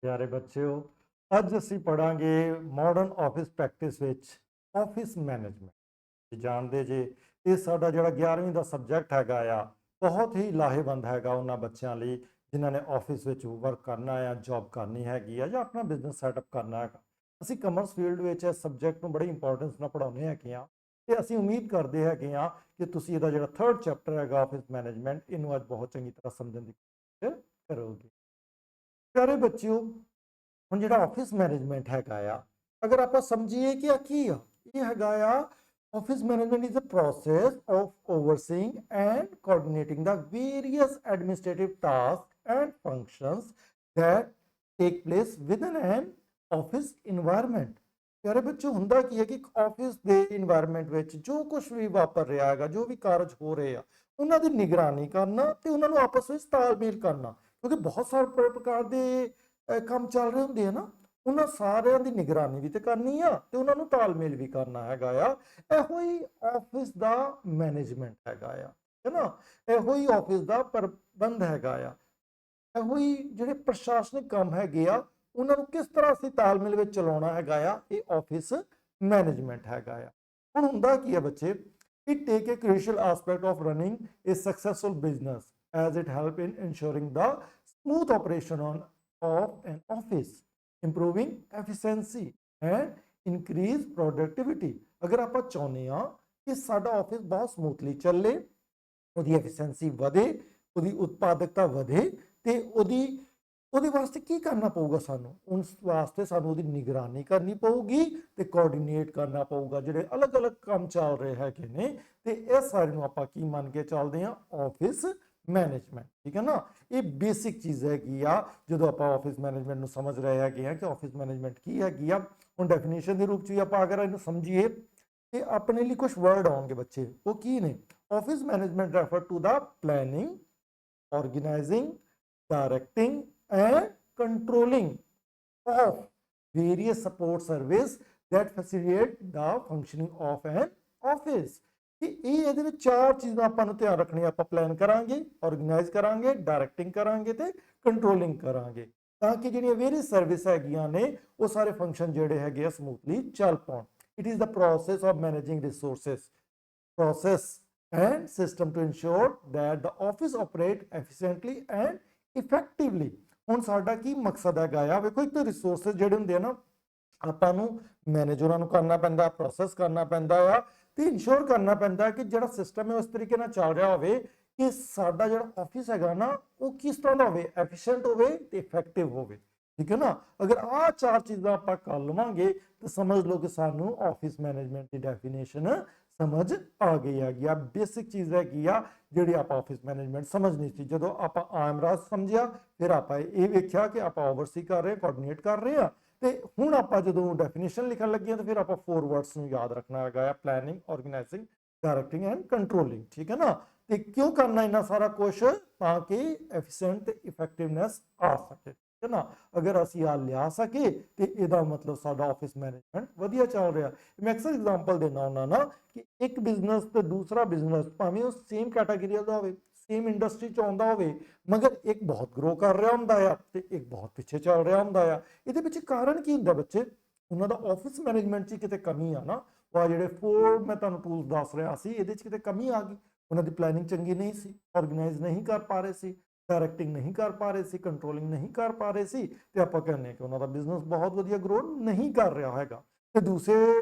प्यारे बच्चों, ਅੱਜ ਅਸੀਂ ਪੜਾਂਗੇ ਮਾਡਰਨ ਆਫਿਸ ਪ੍ਰੈਕਟਿਸ ਵਿੱਚ ਆਫਿਸ ਮੈਨੇਜਮੈਂਟ। ਤੁਸੀਂ ਜਾਣਦੇ ਜੇ ਇਹ ਸਾਡਾ ਜਿਹੜਾ 11ਵੀਂ ਦਾ ਸਬਜੈਕਟ ਹੈਗਾ ਆ, ਬਹੁਤ ਹੀ ਲਾਹੇਵੰਦ ਹੈਗਾ ਉਹਨਾਂ ਬੱਚਿਆਂ ਲਈ ਜਿਨ੍ਹਾਂ ਨੇ ਆਫਿਸ ਵਿੱਚ ਵਰਕ ਕਰਨਾ ਆ, ਜੌਬ ਕਰਨੀ ਹੈਗੀ ਆ ਜਾਂ ਆਪਣਾ ਬਿਜ਼ਨਸ ਸੈਟਅਪ ਕਰਨਾ ਹੈਗਾ। ਅਸੀਂ ਕਮਰਸ ਫੀਲਡ ਵਿੱਚ ਇਸ ਸਬਜੈਕਟ ਨੂੰ ਬੜੀ ਇੰਪੋਰਟੈਂਸ ਨਾਲ ਪੜਾਉਂਦੇ ਹੈਗੇ ਆ ਤੇ ਅਸੀਂ ਉਮੀਦ ਕਰਦੇ ਹੈਗੇ ਆ ਕਿ ਤੁਸੀਂ ਇਹਦਾ ਜਿਹੜਾ 3rd ਚੈਪਟਰ ਹੈਗਾ ਆਫਿਸ ਮੈਨੇਜਮੈਂਟ, ਇਹਨੂੰ ਅੱਜ ਬਹੁਤ ਚੰਗੀ ਤਰ੍ਹਾਂ ਸਮਝਣ ਦੀ ਕੋਸ਼ਿਸ਼ ਕਰੋਗੇ। ਪਿਆਰੇ ਬੱਚਿਓ, ਹੁਣ ਜਿਹੜਾ ਆਫਿਸ ਮੈਨੇਜਮੈਂਟ ਹੈਗਾ ਆ, ਅਗਰ ਆਪਾਂ ਸਮਝੀਏ ਕਿ ਆ ਕੀ ਆ, ਇਹ ਹੈਗਾ ਆ office management is a process of overseeing and coordinating the various administrative tasks and functions that take place within an office environment। ਪਿਆਰੇ ਬੱਚੋ, ਹੁੰਦਾ ਕੀ ਹੈ ਕਿ ਆਫਿਸ ਦੇ ਇਨਵਾਇਰਨਮੈਂਟ ਵਿੱਚ ਜੋ ਕੁਝ ਵੀ ਵਾਪਰ ਰਿਹਾ ਹੈਗਾ, ਜੋ ਵੀ ਕਾਰਜ ਹੋ ਰਹੇ ਆ, ਉਹਨਾਂ ਦੀ ਨਿਗਰਾਨੀ ਕਰਨਾ ਤੇ ਉਹਨਾਂ ਨੂੰ ਆਪਸ ਵਿੱਚ ਤਾਲਮੇਲ ਕਰਨਾ, ਕਿਉਂਕਿ ਬਹੁਤ ਸਾਰੇ ਪ੍ਰਕਾਰ ਦੇ ਕੰਮ ਚੱਲ ਰਹੇ ਹੁੰਦੇ ਆ ਨਾ, ਉਹਨਾਂ ਸਾਰਿਆਂ ਦੀ ਨਿਗਰਾਨੀ ਵੀ ਤੇ ਕਰਨੀ ਆ ਤੇ ਉਹਨਾਂ ਨੂੰ ਤਾਲਮੇਲ ਵੀ ਕਰਨਾ ਹੈਗਾ ਆ। ਇਹੋ ਹੀ ਆਫਿਸ ਦਾ ਮੈਨੇਜਮੈਂਟ ਹੈਗਾ ਆ, ਹੈ ਨਾ। ਇਹੋ ਹੀ ਆਫਿਸ ਦਾ ਪ੍ਰਬੰਧ ਹੈਗਾ ਆ। ਇਹੋ ਹੀ ਜਿਹੜੇ ਪ੍ਰਸ਼ਾਸਨਿਕ ਕੰਮ ਹੈਗੇ ਆ, ਉਹਨਾਂ ਨੂੰ ਕਿਸ ਤਰ੍ਹਾਂ ਅਸੀਂ ਤਾਲਮੇਲ ਵਿੱਚ ਚਲਾਉਣਾ ਹੈਗਾ ਆ, ਇਹ ਆਫਿਸ ਮੈਨੇਜਮੈਂਟ ਹੈਗਾ ਆ। ਹੁਣ ਹੁੰਦਾ ਕੀ ਹੈ ਬੱਚੇ, it take a crucial aspect of running a successful business as it help in ensuring the smooth operation of an office, improving efficiency and increase productivity। ਅਗਰ ਆਪਾਂ ਚਾਹੁੰਦੇ ਆ ਕਿ ਸਾਡਾ ਆਫਿਸ ਬਹੁਤ ਸਮੂਥਲੀ ਚੱਲੇ, ਉਹਦੀ ਐਫੀਸ਼ੀਐਂਸੀ ਵਧੇ, ਉਹਦੀ ਉਤਪਾਦਕਤਾ ਵਧੇ ਤੇ ਉਹਦੇ ਵਾਸਤੇ ਕੀ ਕਰਨਾ ਪਊਗਾ? ਸਾਨੂੰ ਉਸ ਵਾਸਤੇ ਸਾਨੂੰ ਉਹਦੀ ਨਿਗਰਾਨੀ ਕਰਨੀ ਪਊਗੀ ਤੇ ਕੋਆਰਡੀਨੇਟ ਕਰਨਾ ਪਊਗਾ ਜਿਹੜੇ ਅਲੱਗ-ਅਲੱਗ ਕੰਮ ਚੱਲ ਰਹੇ ਹੈਗੇ ਨੇ, ਤੇ ਇਹ ਸਾਰੇ ਨੂੰ ਆਪਾਂ ਕੀ ਮੰਨ ਕੇ ਚੱਲਦੇ ਆ? Office management. ਠੀਕ ਹੈ ਨਾ, ਇਹ ਬੇਸਿਕ ਚੀਜ਼ ਹੈਗੀ ਆ ਜਦੋਂ ਆਪਾਂ ਆਫਿਸ ਮੈਨੇਜਮੈਂਟ ਨੂੰ ਸਮਝ ਰਹੇ ਹੈਗੇ ਆ ਕਿ ਆਫਿਸ ਮੈਨੇਜਮੈਂਟ ਕੀ ਹੈਗੀ ਆ। ਹੁਣ ਡੈਫੀਨੇਸ਼ਨ ਦੇ ਰੂਪ ਚ ਵੀ ਆਪਾਂ ਅਗਰ ਇਹਨੂੰ ਸਮਝੀਏ ਤੇ ਆਪਣੇ ਲਈ ਕੁਝ ਵਰਡ ਆਉਣਗੇ ਬੱਚੇ, ਉਹ ਕੀ ਨੇ? Office management refer to the planning, organizing, directing and controlling of various support service that facilitate the functioning of an office। ਕਿ ਇਹ ਇਹਦੇ ਵਿੱਚ ਚਾਰ ਚੀਜ਼ਾਂ ਆਪਾਂ ਨੂੰ ਧਿਆਨ ਰੱਖਣੀਆਂ। ਆਪਾਂ ਪਲਾਨ ਕਰਾਂਗੇ, ਆਰਗੇਨਾਈਜ਼ ਕਰਾਂਗੇ, ਡਾਇਰੈਕਟਿੰਗ ਕਰਾਂਗੇ ਤੇ ਕੰਟਰੋਲਿੰਗ ਕਰਾਂਗੇ, ਤਾਂ ਕਿ ਜਿਹੜੀਆਂ ਵੇਰੀਅਸ ਸਰਵਿਸ ਹੈਗੀਆਂ ਨੇ ਉਹ ਸਾਰੇ ਫੰਕਸ਼ਨ ਜਿਹੜੇ ਹੈਗੇ ਆ ਸਮੂਥਲੀ ਚੱਲ ਪਾਉਣ। It is the process of managing resources, process and system to ensure that the office operate efficiently and effectively। ਹੁਣ ਸਾਡਾ ਕੀ ਮਕਸਦ ਹੈਗਾ ਆ? ਵੇਖੋ, ਇੱਕ ਤਾਂ ਰਿਸੋਰਸਿਸ ਜਿਹੜੇ ਹੁੰਦੇ ਆ ਨਾ, ਆਪਾਂ ਨੂੰ ਮੈਨੇਜ ਉਹਨਾਂ ਨੂੰ ਕਰਨਾ ਪੈਂਦਾ, ਪ੍ਰੋਸੈਸ ਕਰਨਾ ਪੈਂਦਾ ਆ ਤੇ ਇਨਸ਼ੋਰ ਕਰਨਾ ਪੈਂਦਾ ਕਿ ਜਿਹੜਾ ਸਿਸਟਮ ਹੈ ਉਸ ਤਰੀਕੇ ਨਾਲ ਚੱਲ ਰਿਹਾ ਹੋਵੇ ਕਿ ਸਾਡਾ ਜਿਹੜਾ ਆਫਿਸ ਹੈਗਾ ਨਾ ਉਹ ਕਿਸ ਤਰ੍ਹਾਂ ਦਾ ਹੋਵੇ, ਐਫੀਸ਼ੀਐਂਟ ਹੋਵੇ ਤੇ ਇਫੈਕਟਿਵ ਹੋਵੇ। ਠੀਕ ਹੈ ਨਾ, ਅਗਰ ਆਹ ਚਾਰ ਚੀਜ਼ਾਂ ਆਪਾਂ ਕਰ ਲਵਾਂਗੇ ਤਾਂ ਸਮਝ ਲਓ ਕਿ ਸਾਨੂੰ ਆਫਿਸ ਮੈਨੇਜਮੈਂਟ ਦੀ ਡੈਫੀਨੇਸ਼ਨ ਸਮਝ ਆ ਗਈ ਹੈਗੀ ਆ। ਬੇਸਿਕ ਚੀਜ਼ ਹੈਗੀ ਆ ਜਿਹੜੀ ਆਪਾਂ ਆਫਿਸ ਮੈਨੇਜਮੈਂਟ ਸਮਝਣੀ ਸੀ। ਜਦੋਂ ਆਪਾਂ ਆਮ ਰਾਜ ਸਮਝਿਆ, ਫਿਰ ਆਪਾਂ ਇਹ ਵੇਖਿਆ ਕਿ ਆਪਾਂ ਓਵਰਸੀ ਕਰ ਰਹੇ, ਕੋਆਰਡੀਨੇਟ ਕਰ ਰਹੇ ਆ, ਤੇ ਹੁਣ ਆਪਾਂ ਜਦੋਂ ਡੈਫੀਨੇਸ਼ਨ ਲਿਖਣ ਲੱਗੇ ਤਾਂ ਫਿਰ ਆਪਾਂ 4 ਵਰਡਸ ਨੂੰ ਯਾਦ ਰੱਖਣਾ ਹੈਗਾ ਆ: planning, organising, directing and controlling. ਠੀਕ ਹੈ ਨਾ, ਤੇ ਕਿਉਂ ਕਰਨਾ ਇਹਨਾਂ ਸਾਰਾ ਕੁਝ? ਤਾਂ ਕਿ ਐਫੀਸ਼ੀਐਂਟ ਤੇ ਇਫੈਕਟਿਵਨੈਸ ਆ ਸਕੇ। ਠੀਕ ਹੈ ਨਾ, ਅਗਰ ਅਸੀਂ ਆ ਲਿਆ ਸਕੇ ਤੇ ਇਹਦਾ ਮਤਲਬ ਸਾਡਾ ਆਫਿਸ ਮੈਨੇਜਮੈਂਟ ਵਧੀਆ ਚੱਲ ਰਿਹਾ। ਮੈਂ ਅਕਸਰ ਐਗਜ਼ਾਮਪਲ ਦੇਣਾ ਹੁੰਦਾ ਨਾ ਕਿ ਇੱਕ ਬਿਜ਼ਨਸ ਤੇ ਦੂਸਰਾ ਬਿਜ਼ਨਸ ਭਾਵੇਂ ਉਹ ਸੇਮ ਕੈਟਾਗਰੀ ਦਾ ਹੋਵੇ, ਸੇਮ ਇੰਡਸਟਰੀ ਚ ਆਉਂਦਾ ਹੋਵੇ, ਮਗਰ ਇੱਕ ਬਹੁਤ ਗਰੋ ਕਰ ਰਿਹਾ ਹੁੰਦਾ ਆ ਤੇ ਇੱਕ ਬਹੁਤ ਪਿੱਛੇ ਚੱਲ ਰਿਹਾ ਹੁੰਦਾ ਆ। ਇਹਦੇ ਵਿੱਚ ਕਾਰਨ ਕੀ ਹੁੰਦਾ ਬੱਚੇ? ਉਹਨਾਂ ਦਾ ਆਫਿਸ ਮੈਨੇਜਮੈਂਟ 'ਚ ਕਿਤੇ ਕਮੀ ਆ ਨਾ। ਉਹ ਜਿਹੜੇ 4 ਮੈਂ ਤੁਹਾਨੂੰ ਟੂਲਸ ਦੱਸ ਰਿਹਾ ਸੀ, ਇਹਦੇ 'ਚ ਕਿਤੇ ਕਮੀ ਆ ਗਈ। ਉਹਨਾਂ ਦੀ ਪਲੈਨਿੰਗ ਚੰਗੀ ਨਹੀਂ ਸੀ, ਆਰਗੇਨਾਈਜ਼ ਨਹੀਂ ਕਰ ਪਾ ਰਹੇ ਸੀ, ਡਾਇਰੈਕਟਿੰਗ ਨਹੀਂ ਕਰ ਪਾ ਰਹੇ ਸੀ, ਕੰਟਰੋਲਿੰਗ ਨਹੀਂ ਕਰ ਪਾ ਰਹੇ ਸੀ, ਤੇ ਆਪਾਂ ਕਹਿੰਦੇ ਕਿ ਉਹਨਾਂ ਦਾ ਬਿਜ਼ਨਸ ਬਹੁਤ ਵਧੀਆ ਗਰੋ ਨਹੀਂ ਕਰ ਰਿਹਾ ਹੈਗਾ। ਤੇ ਦੂਸਰੇ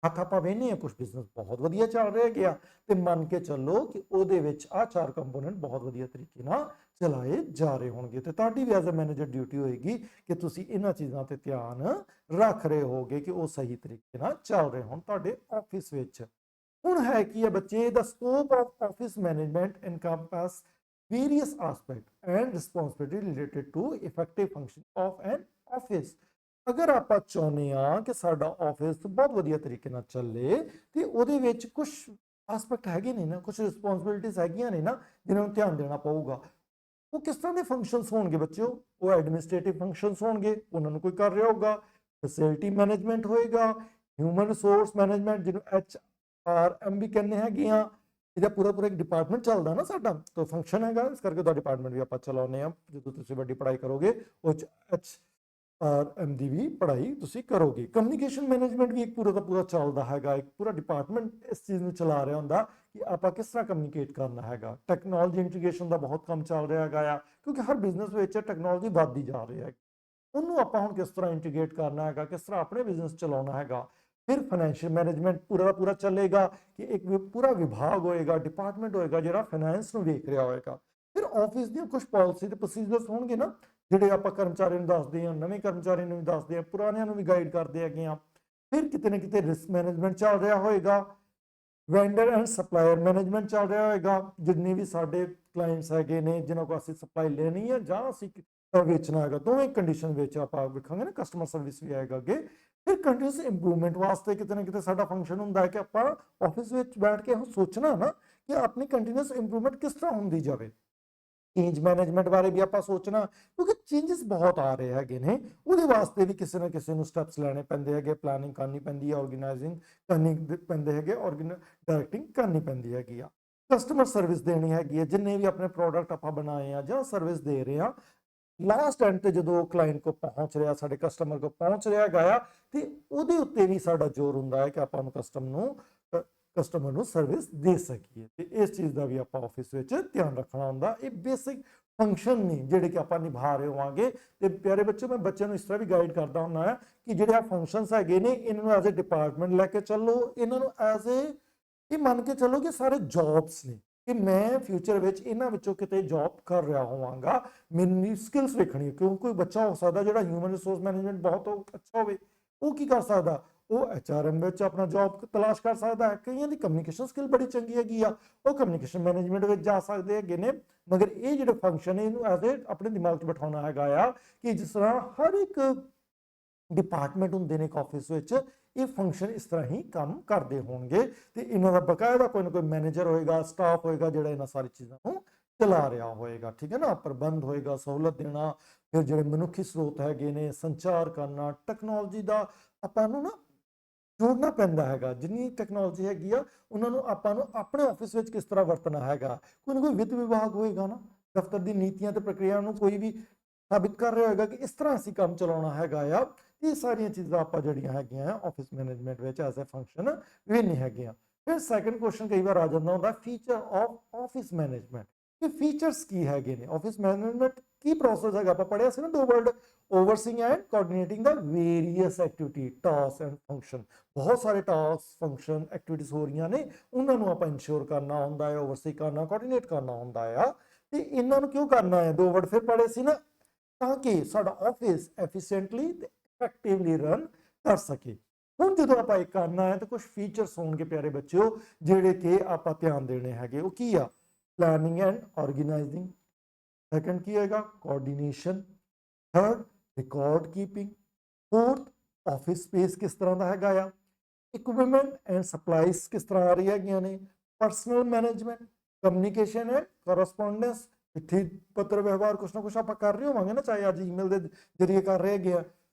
ਹੱਥ ਆਪਾਂ ਵੇਖਦੇ ਹਾਂ ਕੁਝ ਬਿਜ਼ਨਸ ਬਹੁਤ ਵਧੀਆ ਚੱਲ ਰਿਹਾ ਗਿਆ, ਤੇ ਮੰਨ ਕੇ ਚੱਲੋ ਕਿ ਉਹਦੇ ਵਿੱਚ ਆਹ 4 ਕੰਪੋਨੈਂਟ ਬਹੁਤ ਵਧੀਆ ਤਰੀਕੇ ਨਾਲ ਚਲਾਏ ਜਾ ਰਹੇ ਹੋਣਗੇ। ਤੇ ਤੁਹਾਡੀ ਵੀ ਐਜ਼ ਅ ਮੈਨੇਜਰ ਡਿਊਟੀ ਹੋਏਗੀ ਕਿ ਤੁਸੀਂ ਇਹਨਾਂ ਚੀਜ਼ਾਂ ਤੇ ਧਿਆਨ ਰੱਖ ਰਹੇ ਹੋਗੇ ਕਿ ਉਹ ਸਹੀ ਤਰੀਕੇ ਨਾਲ ਚੱਲ ਰਹੇ ਹੋਣ ਤੁਹਾਡੇ ਆਫਿਸ ਵਿੱਚ। ਹੁਣ ਹੈ ਕੀ ਹੈ ਬੱਚੇ? ਦਾ scope of office management encompass various aspects and responsibility related to effective function of an office। ਅਗਰ ਆਪਾਂ ਚਾਹੁੰਦੇ ਆ ਕਿ ਸਾਡਾ ਆਫਿਸ ਬਹੁਤ ਵਧੀਆ ਤਰੀਕੇ ਨਾਲ ਚੱਲੇ ਤੇ ਉਹਦੇ ਵਿੱਚ ਕੁਝ ਐਸਪੈਕਟ ਹੈਗੇ ਨੇ ਨਾ, ਕੁਝ ਰਿਸਪੌਂਸਿਬਿਲਿਟੀਆਂ ਹੈਗੀਆਂ ਨੇ ਨਾ ਜਿਨ੍ਹਾਂ ਨੂੰ ਧਿਆਨ ਦੇਣਾ ਪਊਗਾ। ਉਹ ਕਿਸ ਤਰ੍ਹਾਂ ਦੇ ਫੰਕਸ਼ਨਸ ਹੋਣਗੇ ਬੱਚਿਓ? ਉਹ ਐਡਮਿਨਿਸਟ੍ਰੇਟਿਵ ਫੰਕਸ਼ਨਸ ਹੋਣਗੇ, ਉਹਨਾਂ ਨੂੰ ਕੋਈ ਕਰ ਰਿਹਾ ਹੋਊਗਾ। ਫੈਸਿਲਿਟੀ ਮੈਨੇਜਮੈਂਟ ਹੋਏਗਾ, ਹਿਊਮਨ ਰਿਸੋਰਸ ਮੈਨੇਜਮੈਂਟ ਜਿਹਨੂੰ HRM ਵੀ ਕਹਿੰਦੇ ਹੈਗੇ ਆ। ਇਹਦਾ ਪੂਰਾ ਇੱਕ ਡਿਪਾਰਟਮੈਂਟ ਚੱਲਦਾ ਨਾ ਸਾਡਾ, ਤਾਂ ਫੰਕਸ਼ਨ ਹੈਗਾ, ਇਸ ਕਰਕੇ ਉਹਦਾ ਡਿਪਾਰਟਮੈਂਟ ਵੀ ਆਪਾਂ ਚਲਾਉਂਦੇ ਆ। ਜਦੋਂ ਤੁਸੀਂ ਵੱਡੀ ਪੜ੍ਹਾਈ ਕਰੋਗੇ ਉਹ 'ਚ ਆਰਐਮ ਦੀ ਵੀ ਪੜ੍ਹਾਈ ਤੁਸੀਂ ਕਰੋਗੇ। ਕਮਿਊਨੀਕੇਸ਼ਨ ਮੈਨੇਜਮੈਂਟ ਵੀ ਇੱਕ ਪੂਰਾ ਦਾ ਪੂਰਾ ਚੱਲਦਾ ਹੈਗਾ, ਇੱਕ ਪੂਰਾ ਡਿਪਾਰਟਮੈਂਟ ਇਸ ਚੀਜ਼ ਨੂੰ ਚਲਾ ਰਿਹਾ ਹੁੰਦਾ ਕਿ ਆਪਾਂ ਕਿਸ ਤਰ੍ਹਾਂ ਕਮਿਊਨੀਕੇਟ ਕਰਨਾ ਹੈਗਾ। ਟੈਕਨੋਲੋਜੀ ਇੰਟੀਗ੍ਰੇਸ਼ਨ ਦਾ ਬਹੁਤ ਕੰਮ ਚੱਲ ਰਿਹਾ ਹੈਗਾ ਆ, ਕਿਉਂਕਿ ਹਰ ਬਿਜ਼ਨਸ ਵਿੱਚ ਟੈਕਨੋਲੋਜੀ ਵੱਧਦੀ ਜਾ ਰਹੀ ਹੈ। ਉਹਨੂੰ ਆਪਾਂ ਹੁਣ ਕਿਸ ਤਰ੍ਹਾਂ ਇੰਟੀਗ੍ਰੇਟ ਕਰਨਾ ਹੈਗਾ, ਕਿਸ ਤਰ੍ਹਾਂ ਆਪਣੇ ਬਿਜ਼ਨਸ ਚਲਾਉਣਾ ਹੈਗਾ। ਫਿਰ ਫਾਈਨੈਂਸ਼ੀਅਲ ਮੈਨੇਜਮੈਂਟ ਪੂਰਾ ਦਾ ਪੂਰਾ ਚੱਲੇਗਾ ਕਿ ਇੱਕ ਪੂਰਾ ਵਿਭਾਗ ਹੋਏਗਾ, ਡਿਪਾਰਟਮੈਂਟ ਹੋਏਗਾ ਜਿਹੜਾ ਫਾਈਨੈਂਸ ਨੂੰ ਵੇਖ ਰਿਹਾ ਹੋਏਗਾ। ਫਿਰ ਆਫਿਸ ਦੀਆਂ ਕੁਝ ਪਾਲਿਸੀ ਤੇ ਪ੍ਰੋਸੀਜਰਸ ਹੋਣਗੇ ਨਾ, ਜਿਹੜੇ ਆਪਾਂ ਕਰਮਚਾਰੀਆਂ ਨੂੰ ਦੱਸਦੇ ਹਾਂ, ਨਵੇਂ ਕਰਮਚਾਰੀਆਂ ਨੂੰ ਵੀ ਦੱਸਦੇ ਹਾਂ, ਪੁਰਾਣਿਆਂ ਨੂੰ ਵੀ ਗਾਈਡ ਕਰਦੇ ਹੈਗੇ ਆ। ਫਿਰ ਕਿਤੇ ਨਾ ਕਿਤੇ ਰਿਸਕ ਮੈਨੇਜਮੈਂਟ ਚੱਲ ਰਿਹਾ ਹੋਏਗਾ, ਵੈਂਡਰ ਐਂਡ ਸਪਲਾਇਰ ਮੈਨੇਜਮੈਂਟ ਚੱਲ ਰਿਹਾ ਹੋਏਗਾ। ਜਿੰਨੇ ਵੀ ਸਾਡੇ ਕਲਾਇੰਟਸ ਹੈਗੇ ਨੇ ਜਿਨ੍ਹਾਂ ਕੋਲ ਅਸੀਂ ਸਪਲਾਈ ਲੈਣੀ ਹੈ ਜਾਂ ਅਸੀਂ ਵੇਚਣਾ ਹੈਗਾ, ਦੋਵੇਂ ਕੰਡੀਸ਼ਨ ਵਿੱਚ ਆਪਾਂ ਵੇਖਾਂਗੇ ਨਾ, ਕਸਟਮਰ ਸਰਵਿਸ ਵੀ ਆਏਗਾ ਅੱਗੇ। ਫਿਰ ਕੰਟੀਨਿਊਸ ਇੰਪਰੂਵਮੈਂਟ ਵਾਸਤੇ ਕਿਤੇ ਨਾ ਕਿਤੇ ਸਾਡਾ ਫੰਕਸ਼ਨ ਹੁੰਦਾ ਹੈ ਕਿ ਆਪਾਂ ਆਫਿਸ ਵਿੱਚ ਬੈਠ ਕੇ ਸੋਚਣਾ ਨਾ ਕਿ ਆਪਣੀ ਕੰਟੀਨਿਊਸ ਇੰਪਰੂਵਮੈਂਟ ਕਿਸ ਤਰ੍ਹਾਂ ਹੁੰਦੀ ਜਾਵੇ। ਚੇਂਜ ਮੈਨੇਜਮੈਂਟ ਬਾਰੇ ਵੀ ਆਪਾਂ ਸੋਚਣਾ, ਕਿਉਂਕਿ ਚੇਂਜਸ ਬਹੁਤ ਆ ਰਹੇ ਹੈਗੇ ਨੇ। ਉਹਦੇ ਵਾਸਤੇ ਵੀ ਕਿਸੇ ਨਾ ਕਿਸੇ ਨੂੰ ਸਟੈਪਸ ਲੈਣੇ ਪੈਂਦੇ ਹੈਗੇ, ਪਲਾਨਿੰਗ ਕਰਨੀ ਪੈਂਦੀ ਹੈ, ਆਰਗੇਨਾਈਜ਼ਿੰਗ ਕਰਨੀ ਪੈਂਦੇ ਹੈਗੇ, ਡਾਇਰੈਕਟਿੰਗ ਕਰਨੀ ਪੈਂਦੀ ਹੈਗੀ ਆ। ਕਸਟਮਰ ਸਰਵਿਸ ਦੇਣੀ ਹੈਗੀ ਹੈ, ਜਿੰਨੇ ਵੀ ਆਪਣੇ ਪ੍ਰੋਡਕਟ ਆਪਾਂ ਬਣਾਏ ਆ ਜਾਂ ਸਰਵਿਸ ਦੇ ਰਹੇ ਆ, ਲਾਸਟ ਐਂਡ ਤੇ ਜਦੋਂ ਕਲਾਇੰਟ ਕੋ ਪਹੁੰਚ ਰਿਹਾ, ਸਾਡੇ ਕਸਟਮਰ ਕੋ ਪਹੁੰਚ ਰਿਹਾ ਹੈਗਾ, ਤੇ ਉਹਦੇ ਉੱਤੇ ਵੀ ਸਾਡਾ ਜ਼ੋਰ ਹੁੰਦਾ ਹੈ ਕਿ ਆਪਾਂ ਨੂੰ ਕਸਟਮਰ ਨੂੰ ਸਰਵਿਸ ਦੇ ਸਕੀਏ। ਤੇ ਇਸ ਚੀਜ਼ ਦਾ ਵੀ ਆਪਾਂ ਆਫਿਸ ਵਿੱਚ ਧਿਆਨ ਰੱਖਣਾ ਹੁੰਦਾ। ਇਹ ਬੇਸਿਕ ਫੰਕਸ਼ਨ ਨੇ ਜਿਹੜੇ ਕਿ ਆਪਾਂ ਨਿਭਾ ਰਹੇ ਹੋਵਾਂਗੇ। ਤੇ ਪਿਆਰੇ ਬੱਚੇ, ਮੈਂ ਬੱਚਿਆਂ ਨੂੰ ਇਸ ਤਰ੍ਹਾਂ ਵੀ ਗਾਈਡ ਕਰਦਾ ਹੁੰਦਾ ਹੈ ਕਿ ਜਿਹੜੇ ਆ ਫੰਕਸ਼ਨਸ ਹੈਗੇ ਨੇ, ਇਹਨਾਂ ਨੂੰ ਐਜ਼ ਅ ਡਿਪਾਰਟਮੈਂਟ ਲੈ ਕੇ ਚੱਲੋ, ਇਹਨਾਂ ਨੂੰ ਐਜ਼ ਇਹ ਮੰਨ ਕੇ ਚੱਲੋ ਕਿ ਸਾਰੇ ਜੌਬਸ ਨੇ, ਕਿ ਮੈਂ ਫਿਊਚਰ ਵਿੱਚ ਇਹਨਾਂ ਵਿੱਚੋਂ ਕਿਤੇ ਜੌਬ ਕਰ ਰਿਹਾ ਹੋਵਾਂਗਾ। ਮੈਨੂੰ ਸਕਿੱਲਸ ਵੇਖਣੀ, ਕਿਉਂ ਕੋਈ ਬੱਚਾ ਹੋ ਸਕਦਾ ਜਿਹੜਾ ਹਿਊਮਨ ਰਿਸੋਰਸ ਮੈਨੇਜਮੈਂਟ ਬਹੁਤ ਅੱਛਾ ਹੋਵੇ, ਉਹ ਕੀ ਕਰ ਸਕਦਾ, ਉਹ ਐਚਆਰਐਮ ਵਿੱਚ ਆਪਣਾ ਜੌਬ ਤਲਾਸ਼ ਕਰ ਸਕਦਾ ਹੈ। ਕਈਆਂ ਦੀ ਕਮਿਊਨੀਕੇਸ਼ਨ ਸਕਿੱਲ ਬੜੀ ਚੰਗੀ ਹੈਗੀ ਆ, ਉਹ ਕਮਿਊਨੀਕੇਸ਼ਨ ਮੈਨੇਜਮੈਂਟ ਵਿੱਚ ਜਾ ਸਕਦੇ ਹੈਗੇ ਨੇ। ਮਗਰ ਇਹ ਜਿਹੜੇ ਫੰਕਸ਼ਨ ਹੈ, ਇਹਨੂੰ ਐਜ਼ ਆਪਣੇ ਦਿਮਾਗ 'ਚ ਬਿਠਾਉਣਾ ਹੈਗਾ ਆ ਕਿ ਜਿਸ ਤਰ੍ਹਾਂ ਹਰ ਇੱਕ ਡਿਪਾਰਟਮੈਂਟ ਹੁੰਦੇ ਨੇ ਆਫਿਸ ਵਿੱਚ, ਇਹ ਫੰਕਸ਼ਨ ਇਸ ਤਰ੍ਹਾਂ ਹੀ ਕੰਮ ਕਰਦੇ ਹੋਣਗੇ। ਤੇ ਇਹਨਾਂ ਦਾ ਬਕਾਇਦਾ ਕੋਈ ਨਾ ਕੋਈ ਮੈਨੇਜਰ ਹੋਏਗਾ, ਸਟਾਫ ਹੋਏਗਾ ਜਿਹੜਾ ਇਹਨਾਂ ਸਾਰੀ ਚੀਜ਼ਾਂ ਨੂੰ ਚਲਾ ਰਿਹਾ ਹੋਏਗਾ। ਠੀਕ ਹੈ ਨਾ, ਪ੍ਰਬੰਧ ਹੋਏਗਾ, ਸਹੂਲਤ ਦੇਣਾ। ਫਿਰ ਜਿਹੜੇ ਮਨੁੱਖੀ ਸਰੋਤ ਹੈਗੇ ਨੇ, ਸੰਚਾਰ ਕਰਨਾ, ਟੈਕਨੋਲੋਜੀ ਦਾ ਆਪਾਂ ਨੂੰ ਨਾ ਜੋੜਨਾ ਪੈਂਦਾ ਹੈਗਾ। ਜਿੰਨੀ ਟੈਕਨੋਲੋਜੀ ਹੈਗੀ ਆ, ਉਹਨਾਂ ਨੂੰ ਆਪਾਂ ਨੂੰ ਆਪਣੇ ਆਫਿਸ ਵਿੱਚ ਕਿਸ ਤਰ੍ਹਾਂ ਵਰਤਣਾ ਹੈਗਾ। ਕੋਈ ਨਾ ਕੋਈ ਵਿੱਤ ਵਿਭਾਗ ਹੋਏਗਾ ਨਾ, ਦਫ਼ਤਰ ਦੀ ਨੀਤੀਆਂ ਤੇ ਪ੍ਰਕਿਰਿਆ ਨੂੰ ਕੋਈ ਵੀ ਸਾਬਿਤ ਕਰ ਰਿਹਾ ਹੋਏਗਾ ਕਿ ਇਸ ਤਰ੍ਹਾਂ ਅਸੀਂ ਕੰਮ ਚਲਾਉਣਾ ਹੈਗਾ ਆ। ਇਹ ਸਾਰੀਆਂ ਚੀਜ਼ਾਂ ਆਪਾਂ ਜਿਹੜੀਆਂ ਹੈਗੀਆਂ ਆਫਿਸ ਮੈਨੇਜਮੈਂਟ ਵਿੱਚ ਐਜ਼ ਅ ਫੰਕਸ਼ਨ ਵੀ ਨਹੀਂ ਹੈਗੀਆਂ। ਫਿਰ ਸੈਕੰਡ ਕੁਐਸਚਨ ਕਈ ਵਾਰ ਆ ਜਾਂਦਾ ਹੁੰਦਾ, ਫੀਚਰ ਆਫ ਆਫਿਸ ਮੈਨੇਜਮੈਂਟ। ਇਹ ਫੀਚਰਸ ਕੀ ਹੈਗੇ ਨੇ, ਆਫਿਸ ਮੈਨੇਜਮੈਂਟ ਕੀ ਪ੍ਰੋਸੈਸ ਹੈਗਾ। ਆਪਾਂ ਪੜ੍ਹਿਆ ਸੀ ਨਾ ਦੋ ਵਰਡ, ਓਵਰਸੀਇੰਗ ਐਂਡ ਕੋਆਰਡੀਨੇਟਿੰਗ ਦਾ various activity, task and function. ਬਹੁਤ ਸਾਰੇ ਟਾਸਕ, ਫੰਕਸ਼ਨ, ਐਕਟੀਵਿਟੀਜ਼ ਹੋ ਰਹੀਆਂ ਨੇ, ਉਹਨਾਂ ਨੂੰ ਆਪਾਂ ਇੰਸ਼ੋਰ ਕਰਨਾ ਹੁੰਦਾ ਹੈ, ਓਵਰਸੀ ਕਰਨਾ, ਕੋਆਰਡੀਨੇਟ ਕਰਨਾ ਹੁੰਦਾ ਆ। ਤੇ ਇਹਨਾਂ ਨੂੰ ਕਿਉਂ ਕਰਨਾ ਹੈ, ਦੋ ਵਰਡ ਫਿਰ ਪੜ੍ਹੇ ਸੀ ਨਾ, ਤਾਂ ਕਿ ਸਾਡਾ ਆਫਿਸ ਐਫੀਸ਼ੀਐਂਟਲੀ ਤੇ ਇਫੈਕਟਿਵਲੀ ਰਨ ਕਰ ਸਕੇ। ਹੁਣ ਜਦੋਂ ਆਪਾਂ ਇਹ ਕਰਨਾ ਹੈ ਤਾਂ ਕੁਝ ਫੀਚਰਸ ਹੋਣਗੇ ਪਿਆਰੇ ਬੱਚਿਓ, ਜਿਹੜੇ ਕਿ ਆਪਾਂ ਧਿਆਨ ਦੇਣੇ ਹੈਗੇ। ਉਹ ਕੀ ਆ, ਪਲੈਨਿੰਗ ਐਂਡ ਆਰਗੇਨਾਈਜ਼ਿੰਗ। ਸੈਕੰਡ ਕੀ ਹੈਗਾ, coordination. Third, record keeping. Fourth, office space ਕਿਸ ਤਰ੍ਹਾਂ ਦਾ ਹੈਗਾ ਆ। ਇਕਵਿਪਮੈਂਟ ਐਂਡ ਸਪਲਾਈਜ਼ ਕਿਸ ਤਰ੍ਹਾਂ ਆ ਰਹੀਆਂ ਹੈਗੀਆਂ ਨੇ। ਪਰਸਨਲ ਮੈਨੇਜਮੈਂਟ, ਕਮਿਊਨੀਕੇਸ਼ਨ ਐਂਡ ਕਰਸਪੋਂਡੈਂਸ, ਚਿੱਠੀ ਪੱਤਰ ਵਿਵਹਾਰ ਕੁਛ ਨਾ ਕੁਛ ਆਪਾਂ ਕਰ ਰਹੇ ਹੋਵਾਂਗੇ ਨਾ, ਚਾਹੇ ਅੱਜ ਈਮੇਲ ਦੇ ਜਰੀਏ ਕਰ ਰਹੇ ਹੈਗੇ ਆ।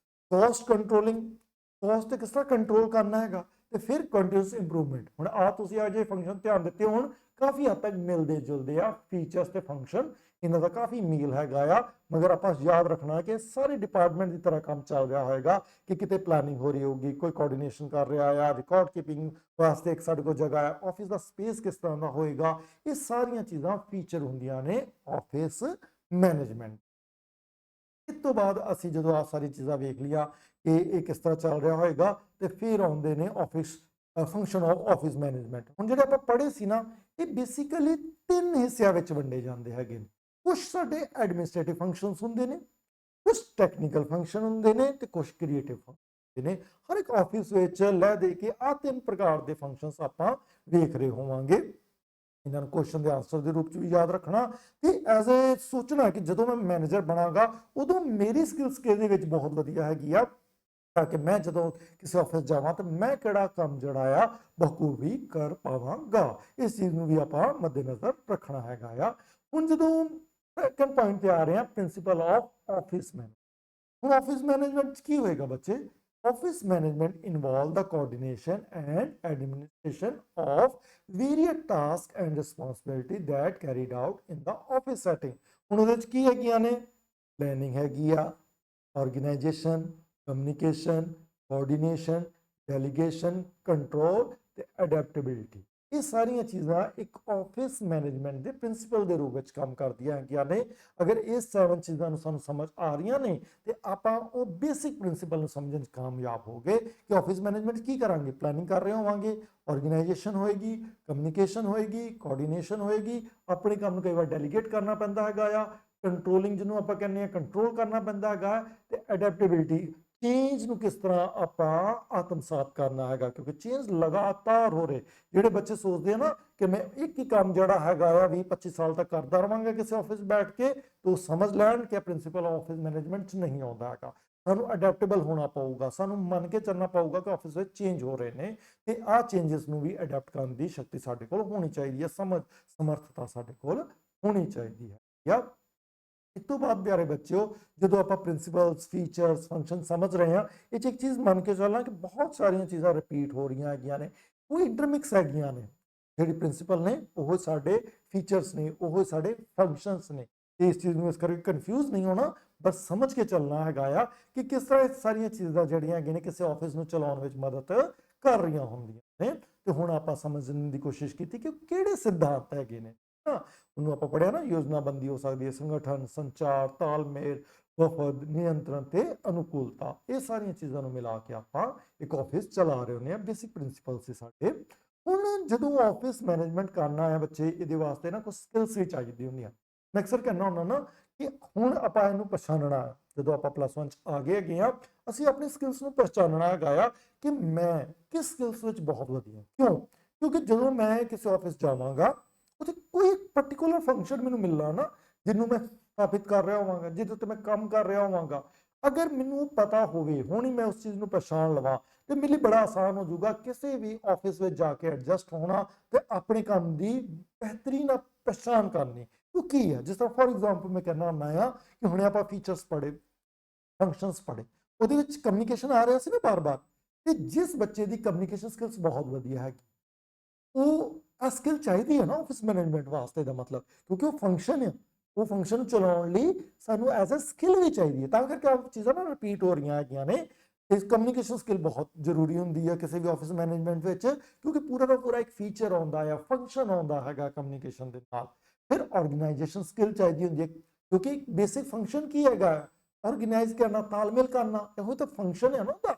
ਕੋਸਟ ਕੰਟਰੋਲਿੰਗ, ਕੋਸਟ ਤੇ ਕਿਸ ਤਰ੍ਹਾਂ ਕੰਟਰੋਲ ਕਰਨਾ ਹੈਗਾ। ਤੇ ਫਿਰ ਕੰਟੀਨਿਊਸ ਇੰਪਰੂਵਮੈਂਟ। ਹੁਣ ਆ ਤੁਸੀਂ ਅੱਜ ਇਹ ਫੰਕਸ਼ਨ ਧਿਆਨ ਦਿੱਤੇ ਹੋਣ, ਕਾਫੀ ਹੱਦ ਤੱਕ ਮਿਲਦੇ ਜੁਲਦੇ ਆ ਫੀਚਰਸ ਤੇ ਫੰਕਸ਼ਨ, ਇਹਨਾਂ ਦਾ ਕਾਫੀ ਮੇਲ ਹੈਗਾ ਆ। ਮਗਰ ਆਪਾਂ ਯਾਦ ਰੱਖਣਾ ਕਿ ਸਾਰੇ ਡਿਪਾਰਟਮੈਂਟ ਦੀ ਤਰ੍ਹਾਂ ਕੰਮ ਚੱਲ ਰਿਹਾ ਹੋਏਗਾ, ਕਿ ਕਿਤੇ ਪਲੈਨਿੰਗ ਹੋ ਰਹੀ ਹੋਊਗੀ, ਕੋਈ ਕੋਆਰਡੀਨੇਸ਼ਨ ਕਰ ਰਿਹਾ ਆ, ਰਿਕਾਰਡ ਕੀਪਿੰਗ ਵਾਸਤੇ ਇੱਕ ਸਾਡੇ ਕੋਲ ਜਗ੍ਹਾ ਹੈ, ਆਫਿਸ ਦਾ ਸਪੇਸ ਕਿਸ ਤਰ੍ਹਾਂ ਦਾ ਹੋਏਗਾ। ਇਹ ਸਾਰੀਆਂ ਚੀਜ਼ਾਂ ਫੀਚਰ ਹੁੰਦੀਆਂ ਨੇ ਆਫਿਸ ਮੈਨੇਜਮੈਂਟ। ਇਸ ਤੋਂ ਬਾਅਦ ਅਸੀਂ ਜਦੋਂ ਆ ਸਾਰੀ ਚੀਜ਼ਾਂ ਵੇਖ ਲਿਆ ਕਿ ਇਹ ਕਿਸ ਤਰ੍ਹਾਂ ਚੱਲ ਰਿਹਾ ਹੋਏਗਾ, ਤੇ ਫਿਰ ਆਉਂਦੇ ਨੇ office function of office management. ਹੁਣ ਜਿਹੜੇ ਆਪਾਂ ਪੜ੍ਹੇ ਸੀ ਨਾ, ਇਹ ਬੇਸਿਕਲੀ ਤਿੰਨ ਹਿੱਸਿਆਂ ਵਿੱਚ ਵੰਡੇ ਜਾਂਦੇ ਹੈਗੇ ਨੇ। ਕੁਝ ਸਾਡੇ ਐਡਮਿਨਿਸਟ੍ਰੇਟਿਵ ਫੰਕਸ਼ਨਸ ਹੁੰਦੇ ਨੇ, ਕੁਝ ਟੈਕਨੀਕਲ ਫੰਕਸ਼ਨ ਹੁੰਦੇ ਨੇ, ਤੇ ਕੁਝ ਕ੍ਰੀਏਟਿਵ ਹੁੰਦੇ ਨੇ। ਹਰ ਇੱਕ ਆਫਿਸ ਵਿੱਚ ਲੈ ਦੇ ਕੇ ਆ ਤਿੰਨ ਪ੍ਰਕਾਰ ਦੇ ਫੰਕਸ਼ਨਸ ਆਪਾਂ ਵੇਖ ਰਹੇ ਹੋਵਾਂਗੇ। ਇਹਨਾਂ ਨੂੰ ਕੁਐਸਚਨ ਦੇ ਆਨਸਰ ਦੇ ਰੂਪ ਚ ਵੀ ਯਾਦ ਰੱਖਣਾ, ਤੇ ਐਜ਼ ਏ ਸੋਚਣਾ ਕਿ ਜਦੋਂ ਮੈਂ ਮੈਨੇਜਰ ਬਣਾਂਗਾ ਉਦੋਂ ਮੇਰੀ ਸਕਿੱਲਸ ਕਿਹਦੇ ਵਿੱਚ ਬਹੁਤ ਵਧੀਆ ਹੈਗੀ ਆ, ਤਾਂ ਕਿ ਮੈਂ ਜਦੋਂ ਕਿਸੇ ਆਫਿਸ ਜਾਵਾਂ ਤਾਂ ਮੈਂ ਕਿਹੜਾ ਕੰਮ ਜਿਹੜਾ ਆ ਬਖੂਬੀ ਕਰ ਪਾਵਾਂਗਾ। ਇਸ ਚੀਜ਼ ਨੂੰ ਵੀ ਆਪਾਂ ਮੱਦੇਨਜ਼ਰ ਰੱਖਣਾ ਹੈਗਾ ਆ। ਹੁਣ ਜਦੋਂ ਸੈਕੰਡ ਪੁਆਇੰਟ ਤੇ ਆ ਰਹੇ ਹਾਂ, ਪ੍ਰਿੰਸੀਪਲ ਆਫ ਆਫਿਸ ਮੈਨੇਜਮੈਂਟ। ਹੁਣ ਆਫਿਸ ਮੈਨੇਜਮੈਂਟ ਕੀ ਹੋਏਗਾ ਬੱਚੇ, office management involve the coordination and administration of various tasks and responsibility that carried out in the office setting। ਹੁਣ ਉਹਦੇ ਵਿੱਚ ਕੀ ਹੈਗੀਆਂ ਨੇ, ਪਲੈਨਿੰਗ ਹੈਗੀ ਆ, organisation, communication, coordination, delegation, control ਤੇ ਅਡੈਪਟੇਬਿਲਿਟੀ। ਇਹ ਸਾਰੀਆਂ ਚੀਜ਼ਾਂ ਇੱਕ ਆਫਿਸ ਮੈਨੇਜਮੈਂਟ ਦੇ ਪ੍ਰਿੰਸੀਪਲ ਦੇ ਰੂਪ ਵਿੱਚ ਕੰਮ ਕਰਦੀਆਂ ਹੈਗੀਆਂ ਨੇ। ਅਗਰ ਇਹ 7 ਚੀਜ਼ਾਂ ਨੂੰ ਸਾਨੂੰ ਸਮਝ ਆ ਰਹੀਆਂ ਨੇ ਤੇ ਆਪਾਂ ਉਹ ਬੇਸਿਕ ਪ੍ਰਿੰਸੀਪਲ ਨੂੰ ਸਮਝਣ 'ਚ ਕਾਮਯਾਬ ਹੋ ਗਏ ਕਿ ਆਫਿਸ ਮੈਨੇਜਮੈਂਟ ਕੀ ਕਰਾਂਗੇ। ਪਲੈਨਿੰਗ ਕਰ ਰਹੇ ਹੋਵਾਂਗੇ, ਆਰਗੇਨਾਈਜੇਸ਼ਨ ਹੋਏਗੀ, ਕਮਿਊਨੀਕੇਸ਼ਨ ਹੋਏਗੀ, ਕੋਆਰਡੀਨੇਸ਼ਨ ਹੋਏਗੀ, ਆਪਣੇ ਕੰਮ ਨੂੰ ਕਈ ਵਾਰ ਡੈਲੀਗੇਟ ਕਰਨਾ ਪੈਂਦਾ ਹੈਗਾ ਆ, ਕੰਟਰੋਲਿੰਗ ਜਿਹਨੂੰ ਆਪਾਂ ਕਹਿੰਦੇ ਆ ਕੰਟਰੋਲ ਕਰਨਾ ਪੈਂਦਾ ਹੈਗਾ, ਤੇ ਅਡੈਪਟੇਬਿਲਿਟੀ ਚੇਂਜ ਨੂੰ ਕਿਸ ਤਰ੍ਹਾਂ ਆਪਾਂ ਆਤਮਸਾਤ ਕਰਨਾ ਹੈਗਾ, ਕਿਉਂਕਿ ਚੇਂਜ ਲਗਾਤਾਰ ਹੋ ਰਹੇ। ਜਿਹੜੇ ਬੱਚੇ ਸੋਚਦੇ ਆ ਨਾ ਕਿ ਮੈਂ ਇੱਕ ਹੀ ਕੰਮ ਜਿਹੜਾ ਹੈਗਾ ਆ 20-25 ਸਾਲ ਤੱਕ ਕਰਦਾ ਰਹਾਂਗਾ ਕਿਸੇ ਆਫਿਸ ਬੈਠ ਕੇ, ਤਾਂ ਸਮਝ ਲੈਣ ਕਿ ਪ੍ਰਿੰਸੀਪਲ ਆਫਿਸ ਮੈਨੇਜਮੈਂਟ 'ਚ ਨਹੀਂ ਆਉਂਦਾ ਹੈਗਾ। ਸਾਨੂੰ ਅਡੈਪਟੇਬਲ ਹੋਣਾ ਪਊਗਾ, ਸਾਨੂੰ ਮੰਨ ਕੇ ਚੱਲਣਾ ਪਊਗਾ ਕਿ ਆਫਿਸ ਵਿੱਚ ਚੇਂਜ ਹੋ ਰਹੇ ਨੇ ਤੇ ਆਹ ਚੇਂਜਸ ਨੂੰ ਵੀ ਅਡੈਪਟ ਕਰਨ ਦੀ ਸ਼ਕਤੀ ਸਾਡੇ ਕੋਲ ਹੋਣੀ ਚਾਹੀਦੀ ਹੈ, ਸਮਰਥਤਾ ਸਾਡੇ ਕੋਲ ਹੋਣੀ ਚਾਹੀਦੀ ਹੈ। ਜਾਂ ਇਸ ਤੋਂ ਬਾਅਦ ਪਿਆਰੇ ਬੱਚਿਓ, ਜਦੋਂ ਆਪਾਂ ਪ੍ਰਿੰਸੀਪਲਸ, ਫੀਚਰਸ, ਫੰਕਸ਼ਨ ਸਮਝ ਰਹੇ ਹਾਂ, ਇਹ 'ਚ ਇੱਕ ਚੀਜ਼ ਮੰਨ ਕੇ ਚੱਲਣਾ ਕਿ ਬਹੁਤ ਸਾਰੀਆਂ ਚੀਜ਼ਾਂ ਰਿਪੀਟ ਹੋ ਰਹੀਆਂ ਹੈਗੀਆਂ ਨੇ, ਉਹ ਇੰਟਰਮਿਕਸ ਹੈਗੀਆਂ ਨੇ। ਜਿਹੜੀ ਪ੍ਰਿੰਸੀਪਲ ਨੇ ਉਹ ਸਾਡੇ ਫੀਚਰਸ ਨੇ, ਉਹ ਸਾਡੇ ਫੰਕਸ਼ਨਸ ਨੇ। ਤੇ ਇਸ ਚੀਜ਼ ਨੂੰ ਇਸ ਕਰਕੇ ਕਨਫਿਊਜ਼ ਨਹੀਂ ਹੋਣਾ, ਬਸ ਸਮਝ ਕੇ ਚੱਲਣਾ ਹੈਗਾ ਆ ਕਿ ਕਿਸ ਤਰ੍ਹਾਂ ਇਹ ਸਾਰੀਆਂ ਚੀਜ਼ਾਂ ਜਿਹੜੀਆਂ ਹੈਗੀਆਂ ਨੇ ਕਿਸੇ ਆਫਿਸ ਨੂੰ ਚਲਾਉਣ ਵਿੱਚ ਮਦਦ ਕਰ ਰਹੀਆਂ ਹੁੰਦੀਆਂ ਨੇ। ਤੇ ਹੁਣ ਆਪਾਂ ਸਮਝਣ ਦੀ ਕੋਸ਼ਿਸ਼ ਕੀਤੀ ਕਿ ਕਿਹੜੇ ਸਿਧਾਂਤ ਹੈਗੇ ਨੇ। ਉਹਨੂੰ ਆਪਾਂ ਪੜਿਆ ਨਾ, ਯੋਜਨਾਬੰਦੀ ਹੋ ਸਕਦੀ ਹੈ, ਸੰਗਠਨ, ਸੰਚਾਰ, ਤਾਲਮੇਲ, ਵਫਦ, ਨਿਯੰਤਰਣ ਤੇ ਅਨੁਕੂਲਤਾ। ਇਹ ਸਾਰੀਆਂ ਚੀਜ਼ਾਂ ਨੂੰ ਮਿਲਾ ਕੇ ਆਪਾਂ ਇੱਕ ਆਫਿਸ ਚਲਾ ਰਹੇ ਹੁੰਦੇ ਆ। ਬੇਸਿਕ ਪ੍ਰਿੰਸੀਪਲ ਸੀ ਸਾਡੇ। ਹੁਣ ਜਦੋਂ ਆਫਿਸ ਮੈਨੇਜਮੈਂਟ ਕਰਨਾ ਹੈ ਬੱਚੇ, ਇਹਦੇ ਵਾਸਤੇ ਨਾ ਕੁਝ ਸਕਿੱਲਸ ਵੀ ਚਾਹੀਦੀ ਹੁੰਦੀਆਂ। ਮੈਂ ਅਕਸਰ ਕਹਿੰਦਾ ਹੁੰਦਾ ਨਾ ਕਿ ਹੁਣ ਆਪਾਂ ਇਹਨੂੰ ਪਛਾਣਨਾ, ਜਦੋਂ ਆਪਾਂ +1 'ਚ ਆ ਗਏ ਹੈਗੇ ਆ, ਅਸੀਂ ਆਪਣੀ ਸਕਿੱਲਸ ਨੂੰ ਪਛਾਣਨਾ ਹੈਗਾ ਆ ਕਿ ਮੈਂ ਕਿਸ ਸਕਿੱਲਸ ਵਿੱਚ ਬਹੁਤ ਵਧੀਆ। ਕਿਉਂਕਿ ਜਦੋਂ ਮੈਂ ਕਿਸੇ ਆਫਿਸ ਜਾਵਾਂਗਾ, ਉੱਥੇ ਕੋਈ ਪਰਟੀਕੂਲਰ ਫੰਕਸ਼ਨ ਮੈਨੂੰ ਮਿਲਣਾ ਨਾ, ਜਿਹਨੂੰ ਮੈਂ ਸਥਾਪਿਤ ਕਰ ਰਿਹਾ ਹੋਵਾਂਗਾ, ਜਿਹਦੇ ਉੱਤੇ ਮੈਂ ਕੰਮ ਕਰ ਰਿਹਾ ਹੋਵਾਂਗਾ, ਅਗਰ ਮੈਨੂੰ ਪਤਾ ਹੋਵੇ, ਹੁਣ ਹੀ ਮੈਂ ਉਸ ਚੀਜ਼ ਨੂੰ ਪਛਾਣ ਲਵਾਂ, ਤੇ ਮੇਰੇ ਲਈ ਬੜਾ ਆਸਾਨ ਹੋ ਜਾਊਗਾ ਕਿਸੇ ਵੀ ਆਫਿਸ ਵਿੱਚ ਜਾ ਕੇ ਐਡਜਸਟ ਹੋਣਾ ਤੇ ਆਪਣੇ ਕੰਮ ਦੀ ਬਿਹਤਰੀਨ ਪਛਾਣ ਕਰਨੀ। ਉਹ ਕੀ ਹੈ, ਜਿਸ ਤਰ੍ਹਾਂ ਫੋਰ ਐਗਜ਼ਾਮਪਲ ਮੈਂ ਕਹਿਣਾ ਹੁੰਦਾ ਆ ਕਿ ਹੁਣੇ ਆਪਾਂ ਫੀਚਰਸ ਪੜ੍ਹੇ, ਫੰਕਸ਼ਨਸ ਪੜ੍ਹੇ, ਉਹਦੇ ਵਿੱਚ ਕਮਿਊਨੀਕੇਸ਼ਨ ਆ ਰਿਹਾ ਸੀ ਨਾ ਬਾਰ-ਬਾਰ, ਤੇ ਜਿਸ ਬੱਚੇ ਦੀ ਕਮਿਊਨੀਕੇਸ਼ਨ ਸਕਿੱਲਸ ਬਹੁਤ ਵਧੀਆ ਹੈਗੀ, ਉਹ ਆ ਸਕਿੱਲ ਚਾਹੀਦੀ ਹੈ ਨਾ ਆਫਿਸ ਮੈਨੇਜਮੈਂਟ ਵਾਸਤੇ। ਦਾ ਮਤਲਬ ਕਿਉਂਕਿ ਉਹ ਫੰਕਸ਼ਨ ਹੈ, ਉਹ ਫੰਕਸ਼ਨ ਨੂੰ ਚਲਾਉਣ ਲਈ ਸਾਨੂੰ ਐਜ਼ ਅ ਸਕਿੱਲ ਵੀ ਚਾਹੀਦੀ ਹੈ। ਤਾਂ ਕਰਕੇ ਆਹ ਚੀਜ਼ਾਂ ਨਾ ਰਿਪੀਟ ਹੋ ਰਹੀਆਂ ਹੈਗੀਆਂ ਨੇ। ਇਸ ਕਮਿਊਨੀਕੇਸ਼ਨ ਸਕਿੱਲ ਬਹੁਤ ਜ਼ਰੂਰੀ ਹੁੰਦੀ ਹੈ ਕਿਸੇ ਵੀ ਆਫਿਸ ਮੈਨੇਜਮੈਂਟ ਵਿੱਚ, ਕਿਉਂਕਿ ਪੂਰਾ ਦਾ ਪੂਰਾ ਇੱਕ ਫੀਚਰ ਆਉਂਦਾ ਹੈ, ਫੰਕਸ਼ਨ ਆਉਂਦਾ ਹੈਗਾ ਕਮਿਊਨੀਕੇਸ਼ਨ ਦੇ ਨਾਲ। ਫਿਰ ਆਰਗੇਨਾਈਜੇਸ਼ਨ ਸਕਿੱਲ ਚਾਹੀਦੀ ਹੁੰਦੀ ਹੈ, ਕਿਉਂਕਿ ਬੇਸਿਕ ਫੰਕਸ਼ਨ ਕੀ ਹੈਗਾ, ਆਰਗੇਨਾਈਜ਼ ਕਰਨਾ, ਤਾਲਮੇਲ ਕਰਨਾ, ਇਹੋ ਤਾਂ ਫੰਕਸ਼ਨ ਹੈ ਨਾ ਉਹਦਾ।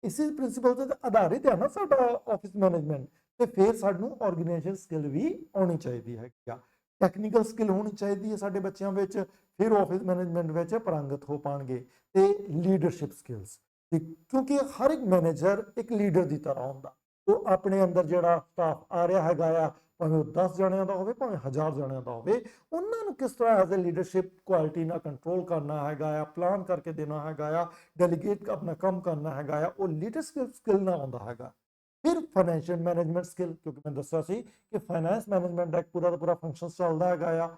ਇਸੇ ਪ੍ਰਿੰਸੀਪਲ ਤੇ ਆਧਾਰਿਤ ਹੈ ਨਾ ਸਾਡਾ ਆਫਿਸ ਮੈਨੇਜਮੈਂਟ। ਤੇ ਫਿਰ ਸਾਨੂੰ ਆਰਗੇਨਾਈਜੇਸ਼ਨ ਸਕਿੱਲ ਵੀ ਆਉਣੀ ਚਾਹੀਦੀ ਹੈਗੀ ਆ, ਟੈਕਨੀਕਲ ਸਕਿੱਲ ਹੋਣੀ ਚਾਹੀਦੀ ਹੈ ਸਾਡੇ ਬੱਚਿਆਂ ਵਿੱਚ। ਫਿਰ ਆਫਿਸ ਮੈਨੇਜਮੈਂਟ ਵਿੱਚ ਪਾਰੰਗਤ ਹੋ ਪਾਣਗੇ। ਤੇ ਲੀਡਰਸ਼ਿਪ ਸਕਿੱਲਸ, ਕਿਉਂਕਿ ਹਰ ਇੱਕ ਮੈਨੇਜਰ ਇੱਕ ਲੀਡਰ ਦੀ ਤਰ੍ਹਾਂ ਹੁੰਦਾ। ਉਹ ਆਪਣੇ ਅੰਦਰ ਜਿਹੜਾ ਸਟਾਫ ਆ ਰਿਹਾ ਹੈਗਾ ਆ, ਭਾਵੇਂ ਉਹ 10 ਜਣਿਆਂ ਦਾ ਹੋਵੇ, ਭਾਵੇਂ 1000 ਜਣਿਆਂ ਦਾ ਹੋਵੇ, ਉਹਨਾਂ ਨੂੰ ਕਿਸ ਤਰ੍ਹਾਂ ਐਜ਼ ਅ ਲੀਡਰਸ਼ਿਪ ਕੁਆਲਿਟੀ ਨਾਲ ਕੰਟਰੋਲ ਕਰਨਾ ਹੈਗਾ ਆ, ਪਲਾਨ ਕਰਕੇ ਦੇਣਾ ਹੈਗਾ ਆ, ਡੈਲੀਗੇਟ ਆਪਣਾ ਕੰਮ ਕਰਨਾ ਹੈਗਾ ਆ, ਉਹ ਲੀਡਰਸ਼ਿਪ ਸਕਿੱਲ ਨਾਲ ਆਉਂਦਾ ਹੈਗਾ। ਫਿਰ ਫਾਈਨੈਂਸ਼ੀਅਲ ਮੈਨੇਜਮੈਂਟ ਸਕਿੱਲ, ਕਿਉਂਕਿ ਮੈਂ ਦੱਸਿਆ ਸੀ ਕਿ ਫਾਈਨੈਂਸ ਮੈਨੇਜਮੈਂਟ ਦਾ ਇੱਕ ਪੂਰਾ ਦਾ ਪੂਰਾ ਫੰਕਸ਼ਨ ਚੱਲਦਾ ਹੈਗਾ ਆ,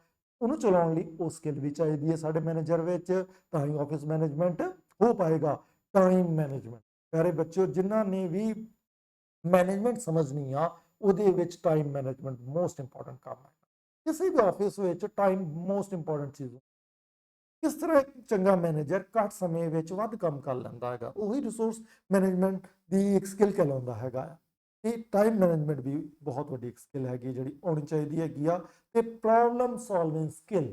ਉਹਨੂੰ ਚਲਾਉਣ ਲਈ ਉਹ ਸਕਿੱਲ ਵੀ ਚਾਹੀਦੀ ਹੈ ਸਾਡੇ ਮੈਨੇਜਰ ਵਿੱਚ, ਤਾਂ ਹੀ ਆਫਿਸ ਮੈਨੇਜਮੈਂਟ ਹੋ ਪਾਏਗਾ। ਟਾਈਮ ਮੈਨੇਜਮੈਂਟ, ਪਿਆਰੇ ਬੱਚਿਓ, ਜਿਨ੍ਹਾਂ ਨੇ ਵੀ ਮੈਨੇਜਮੈਂਟ ਸਮਝਣੀ ਆ, ਉਹਦੇ ਵਿੱਚ ਟਾਈਮ ਮੈਨੇਜਮੈਂਟ ਮੋਸਟ ਇੰਪੋਰਟੈਂਟ ਕੰਮ ਹੈ। ਕਿਸੇ ਵੀ ਆਫਿਸ ਵਿੱਚ ਟਾਈਮ ਮੋਸਟ ਇੰਪੋਰਟੈਂਟ ਚੀਜ਼। ਕਿਸ ਤਰ੍ਹਾਂ ਇੱਕ ਚੰਗਾ ਮੈਨੇਜਰ ਘੱਟ ਸਮੇਂ ਵਿੱਚ ਵੱਧ ਕੰਮ ਕਰ ਲੈਂਦਾ ਹੈਗਾ, ਉਹੀ ਰਿਸੋਰਸ ਮੈਨੇਜਮੈਂਟ ਦੀ ਇੱਕ ਸਕਿੱਲ ਕਹਿਲਾਉਂਦਾ ਹੈਗਾ। ਤੇ ਟਾਈਮ ਮੈਨੇਜਮੈਂਟ ਵੀ ਬਹੁਤ ਵੱਡੀ ਇੱਕ ਸਕਿੱਲ ਹੈਗੀ ਜਿਹੜੀ ਆਉਣੀ ਚਾਹੀਦੀ ਹੈਗੀ ਆ। ਤੇ ਪ੍ਰੋਬਲਮ ਸੋਲਵਿੰਗ ਸਕਿੱਲ,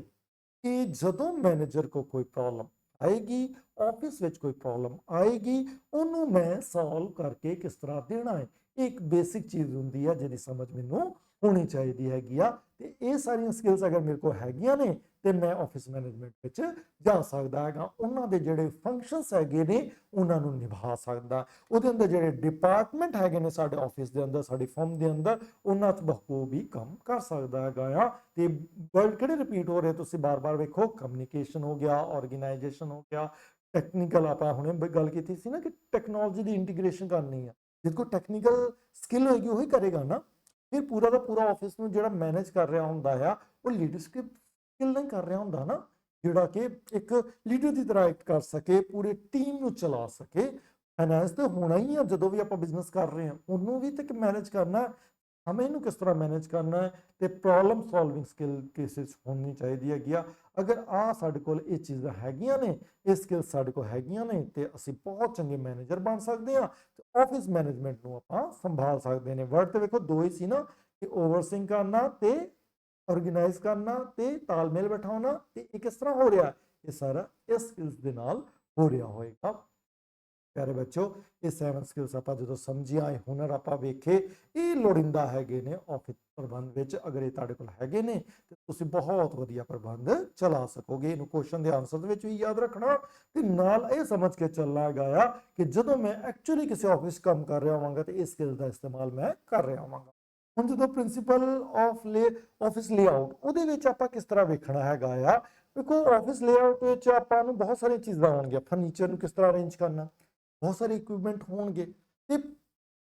ਕਿ ਜਦੋਂ ਮੈਨੇਜਰ ਕੋ ਕੋਈ ਪ੍ਰੋਬਲਮ ਆਏਗੀ, ਆਫਿਸ ਵਿੱਚ ਕੋਈ ਪ੍ਰੋਬਲਮ ਆਏਗੀ, ਉਹਨੂੰ ਮੈਂ ਸੋਲਵ ਕਰਕੇ ਕਿਸ ਤਰ੍ਹਾਂ ਦੇਣਾ ਹੈ, ਇੱਕ ਬੇਸਿਕ ਚੀਜ਼ ਹੁੰਦੀ ਹੈ ਜਿਹਦੀ ਸਮਝ ਮੈਨੂੰ ਹੋਣੀ ਚਾਹੀਦੀ ਹੈਗੀ ਆ। ਤੇ ਇਹ ਸਾਰੀਆਂ ਸਕਿੱਲਸ ਅਗਰ ਮੇਰੇ ਕੋਲ ਹੈਗੀਆਂ ਨੇ ਤੇ ਮੈਂ ਆਫਿਸ ਮੈਨੇਜਮੈਂਟ ਵਿੱਚ ਜਾ ਸਕਦਾ ਹੈਗਾ। ਉਹਨਾਂ ਦੇ ਜਿਹੜੇ ਫੰਕਸ਼ਨਸ ਹੈਗੇ ਨੇ ਉਹਨਾਂ ਨੂੰ ਨਿਭਾ ਸਕਦਾ, ਉਹਦੇ ਅੰਦਰ ਜਿਹੜੇ ਡਿਪਾਰਟਮੈਂਟ ਹੈਗੇ ਨੇ ਸਾਡੇ ਆਫਿਸ ਦੇ ਅੰਦਰ, ਸਾਡੀ ਫਰਮ ਦੇ ਅੰਦਰ, ਉਹਨਾਂ 'ਚ ਬਖੂਬੀ ਕੰਮ ਕਰ ਸਕਦਾ ਹੈਗਾ ਆ। ਤੇ ਵਰਡ ਕਿਹੜੇ ਰਿਪੀਟ ਹੋ ਰਹੇ ਤੁਸੀਂ ਬਾਰ-ਬਾਰ ਵੇਖੋ, ਕਮਿਊਨੀਕੇਸ਼ਨ ਹੋ ਗਿਆ, ਆਰਗੇਨਾਈਜੇਸ਼ਨ ਹੋ ਗਿਆ, ਟੈਕਨੀਕਲ, ਆਪਾਂ ਹੁਣੇ ਗੱਲ ਕੀਤੀ ਸੀ ਨਾ ਕਿ ਟੈਕਨੋਲੋਜੀ ਦੀ ਇੰਟੀਗ੍ਰੇਸ਼ਨ ਕਰਨੀ ਆ, ਜਿਹਦੇ ਕੋਲ ਟੈਕਨੀਕਲ ਸਕਿੱਲ ਹੋਏਗੀ ਉਹੀ ਕਰੇਗਾ ਨਾ। ਫਿਰ ਪੂਰਾ ਦਾ ਪੂਰਾ ਆਫਿਸ ਨੂੰ ਜਿਹੜਾ ਮੈਨੇਜ ਕਰ ਰਿਹਾ ਹੁੰਦਾ ਆ, ਉਹ ਲੀਡਰਸ਼ਿਪ ਸਕਿੱਲ ਨਹੀਂ ਕਰ ਰਿਹਾ ਹੁੰਦਾ ਨਾ, ਜਿਹੜਾ ਕਿ ਇੱਕ ਲੀਡਰ ਦੀ ਤਰ੍ਹਾਂ ਐਕਟ ਕਰ ਸਕੇ, ਪੂਰੇ ਟੀਮ ਨੂੰ ਚਲਾ ਸਕੇ। ਫਾਈਨੈਂਸ ਤਾਂ ਹੋਣਾ ਹੀ ਆ, ਜਦੋਂ ਵੀ ਆਪਾਂ ਬਿਜ਼ਨਸ ਕਰ ਰਹੇ ਹਾਂ ਉਹਨੂੰ ਵੀ ਤੇ ਮੈਨੇਜ ਕਰਨਾ। ਸਮੇਂ ਨੂੰ ਕਿਸ ਤਰ੍ਹਾਂ ਮੈਨੇਜ ਕਰਨਾ ਹੈ ਤੇ ਪ੍ਰੋਬਲਮ ਸੋਲਵਿੰਗ ਸਕਿੱਲ ਕਿਸੇ 'ਚ ਹੋਣੀ ਚਾਹੀਦੀ ਹੈਗੀ ਆ। ਅਗਰ ਸਾਡੇ ਕੋਲ ਇਹ ਚੀਜ਼ਾਂ ਹੈਗੀਆਂ ਨੇ, ਇਹ ਸਕਿੱਲ ਸਾਡੇ ਕੋਲ ਹੈਗੀਆਂ ਨੇ, ਤੇ ਅਸੀਂ ਬਹੁਤ ਚੰਗੇ ਮੈਨੇਜਰ ਬਣ ਸਕਦੇ ਹਾਂ ਤੇ ਆਫਿਸ ਮੈਨੇਜਮੈਂਟ ਨੂੰ ਆਪਾਂ ਸੰਭਾਲ ਸਕਦੇ ਨੇ। ਵਰਡ ਤੇ ਵੇਖੋ ਦੋ ਹੀ ਸੀ ਨਾ, ਕਿ ਓਵਰਸੀਇੰਗ ਕਰਨਾ ਤੇ ਆਰਗੇਨਾਈਜ਼ ਕਰਨਾ ਤੇ ਤਾਲਮੇਲ ਬਿਠਾਉਣਾ, ਤੇ ਇਹ ਕਿਸ ਤਰ੍ਹਾਂ ਹੋ ਰਿਹਾ, ਇਹ ਸਾਰਾ ਇਸ ਸਕਿੱਲਸ ਦੇ ਨਾਲ ਹੋ ਰਿਹਾ ਹੋਏਗਾ। ਪਿਆਰੇ ਬੱਚੋ, ਇਹ 7 ਸਕਿੱਲਸ ਆਪਾਂ ਜਦੋਂ ਸਮਝਿਆ, ਇਹ ਹੁਨਰ ਆਪਾਂ ਵੇਖੇ, ਇਹ ਲੋੜੀਂਦਾ ਹੈਗੇ ਨੇ ਆਫਿਸ ਪ੍ਰਬੰਧ ਵਿੱਚ। ਅਗਰ ਇਹ ਤੁਹਾਡੇ ਕੋਲ ਹੈਗੇ ਨੇ ਤੇ ਤੁਸੀਂ ਬਹੁਤ ਵਧੀਆ ਪ੍ਰਬੰਧ ਚਲਾ ਸਕੋਗੇ। ਇਹਨੂੰ ਕੁਐਸਚਨ ਦੇ ਆਨਸਰ ਦੇ ਵਿੱਚ ਵੀ ਯਾਦ ਰੱਖਣਾ ਤੇ ਨਾਲ ਇਹ ਸਮਝ ਕੇ ਚੱਲਣਾ ਹੈਗਾ ਆ ਕਿ ਜਦੋਂ ਮੈਂ ਐਕਚੁਅਲੀ ਕਿਸੇ ਆਫਿਸ ਕੰਮ ਕਰ ਰਿਹਾ ਹੋਵਾਂਗਾ ਤੇ ਇਸ ਸਕਿੱਲ ਦਾ ਇਸਤੇਮਾਲ ਮੈਂ ਕਰ ਰਿਹਾ ਹੋਵਾਂਗਾ। ਹੁਣ ਜਦੋਂ ਪ੍ਰਿੰਸੀਪਲ ਆਫਿਸ ਲੇਆਊਟ, ਉਹਦੇ ਵਿੱਚ ਆਪਾਂ ਕਿਸ ਤਰ੍ਹਾਂ ਵੇਖਣਾ ਹੈਗਾ ਆ। ਦੇਖੋ, ਆਫਿਸ ਲੇਆਊਟ ਵਿੱਚ ਆਪਾਂ ਨੂੰ ਬਹੁਤ ਸਾਰੀਆਂ ਚੀਜ਼ਾਂ ਆਉਣਗੀਆਂ। ਫਰਨੀਚਰ ਨੂੰ ਕਿਸ ਤਰ੍ਹਾਂ ਅਰੇਂਜ ਕਰਨਾ, ਬਹੁਤ ਸਾਰੇ ਇਕਵਿਪਮੈਂਟ ਹੋਣਗੇ, ਤੇ